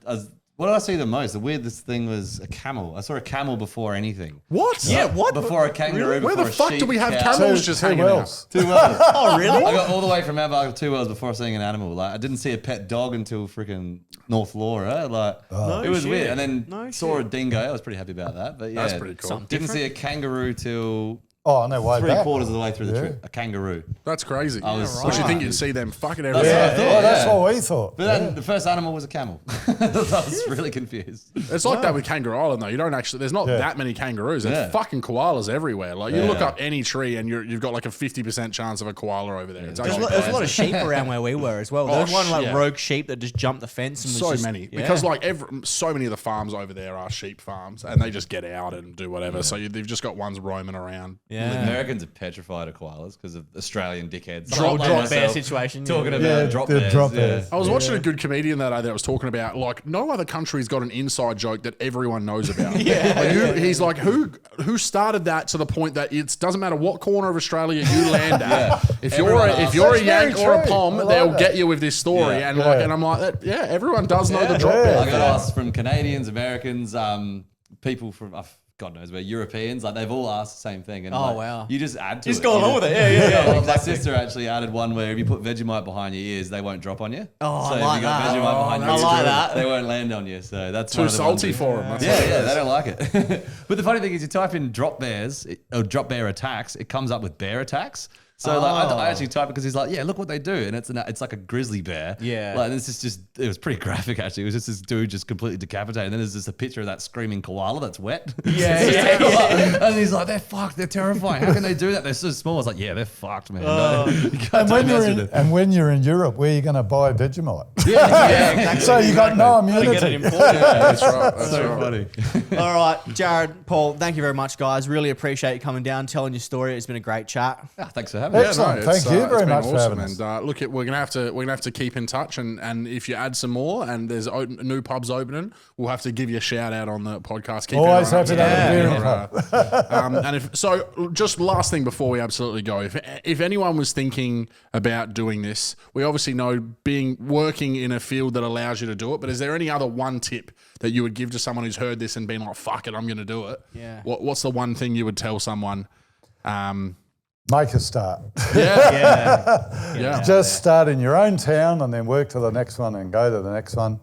What did I see the most? The weirdest thing was a camel. I saw a camel before anything. What? Yeah, what? Before a kangaroo. Where Before the a fuck sheep, do we have cow. camels just hanging out? 2 wells. Oh, really? I got all the way from Outback to 2 wells before seeing an animal. Like I didn't see a pet dog until freaking North Laura. Like it was shit. weird. And then No saw shit. a dingo. I was pretty happy about that. But yeah, That's pretty cool. Something Didn't see a different. kangaroo till Oh, no way back. 3/4 of the way through the Yeah. trip. A kangaroo. That's crazy. I was What do you think so you'd see them fucking That's everywhere? what I thought, Oh, that's yeah. what we thought. But then the first animal was a camel. I was really confused. It's like that with Kangaroo Island, though. You don't actually. There's not Yeah. that many kangaroos. There's Yeah. fucking koalas everywhere. Like you Yeah. look up any tree, and you've got like a 50% chance of a koala over there. It's There's actually a lot of sheep around where we were as well. Oh, There's one like shit. rogue sheep that just jumped the fence and was so just, many yeah. because like so many of the farms over there are sheep farms, and they just get out and do whatever. So they've just got ones roaming around. yeah. Americans are petrified of koalas because of Australian dickheads. Drop Like bear myself, situation. Talking yeah. about Yeah, drop the bears. drop yeah. bears. I was watching a good comedian that day that was talking about like no other country's got an inside joke that everyone knows about. He's like, who started that to the point that it doesn't matter what corner of Australia you land at. If you're a That's Yank very or a true. Pom, I like they'll that. get you with this story. Yeah. And I'm like, everyone does know the drop Yeah. bear. I got asked from Canadians, Americans, people from God knows where, Europeans, like they've all asked the same thing. And Oh, like, wow. You just add to Just it. go you along know? with it. Yeah. Well, my sister actually added one where if you put Vegemite behind your ears, they won't drop on you. Oh, so I if like you got that. Vegemite behind your I ears, like that. they won't land on you. So that's Too one of the ones salty that- for them. That's Yeah, what it yeah, is. they don't like it. But the funny thing is, you type in drop bears or drop bear attacks, it comes up with bear attacks. So like I actually typed it because he's like, yeah, look what they do, and it's like a grizzly bear. Yeah. Like this is just it was pretty graphic actually. It was just this dude just completely decapitated, and then there's just a picture of that screaming koala that's wet. Yeah. And he's like, they're fucked. They're terrifying. How can they do that? They're so small. I was like, yeah, they're fucked, man. And when you're in Europe, where are you going to buy Vegemite? Yeah, exactly. So you got no Gotta get it immunity. imported. That's right. That's so right. funny. All right, Jarrod, Paul, thank you very much, guys. Really appreciate you coming down, telling your story. It's been a great chat. Thanks for having me. Excellent. Thank you very much for having us. And look, we're gonna have to keep in touch, and if you add some more, and there's new pubs opening, we'll have to give you a shout out on the podcast. Keep Always everyone happy to have a beer in pub. and if so, just last thing before we absolutely go, if anyone was thinking about doing this, we obviously know working in a field that allows you to do it. But is there any other one tip that you would give to someone who's heard this and been like, "Fuck it, I'm going to do it"? Yeah. What's the one thing you would tell someone? Make a start. Yeah. Just start in your own town and then work to the next one and go to the next one.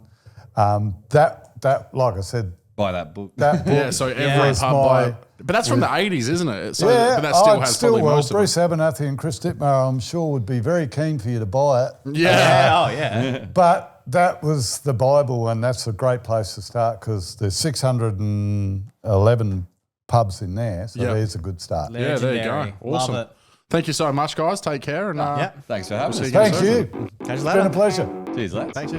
That like I said, Buy that book. that book Yeah, so every was pub my... but that's from the 80s, isn't it? So, Yeah, but that still it has still probably will. most Bruce of Abernathy and Chris Dittmar, I'm sure, would be very keen for you to buy it. it. Yeah. Oh, yeah. But that was the Bible, and that's a great place to start because there's 611 pubs in there, so Yep. there's a good start. Yeah, there you go. Legendary. Awesome. Love it. Thank you so much, guys. Take care. And Yeah. Thanks for having us. see you again Thank soon. you. Catch you It's later. been a pleasure. Cheers, lads. Thanks.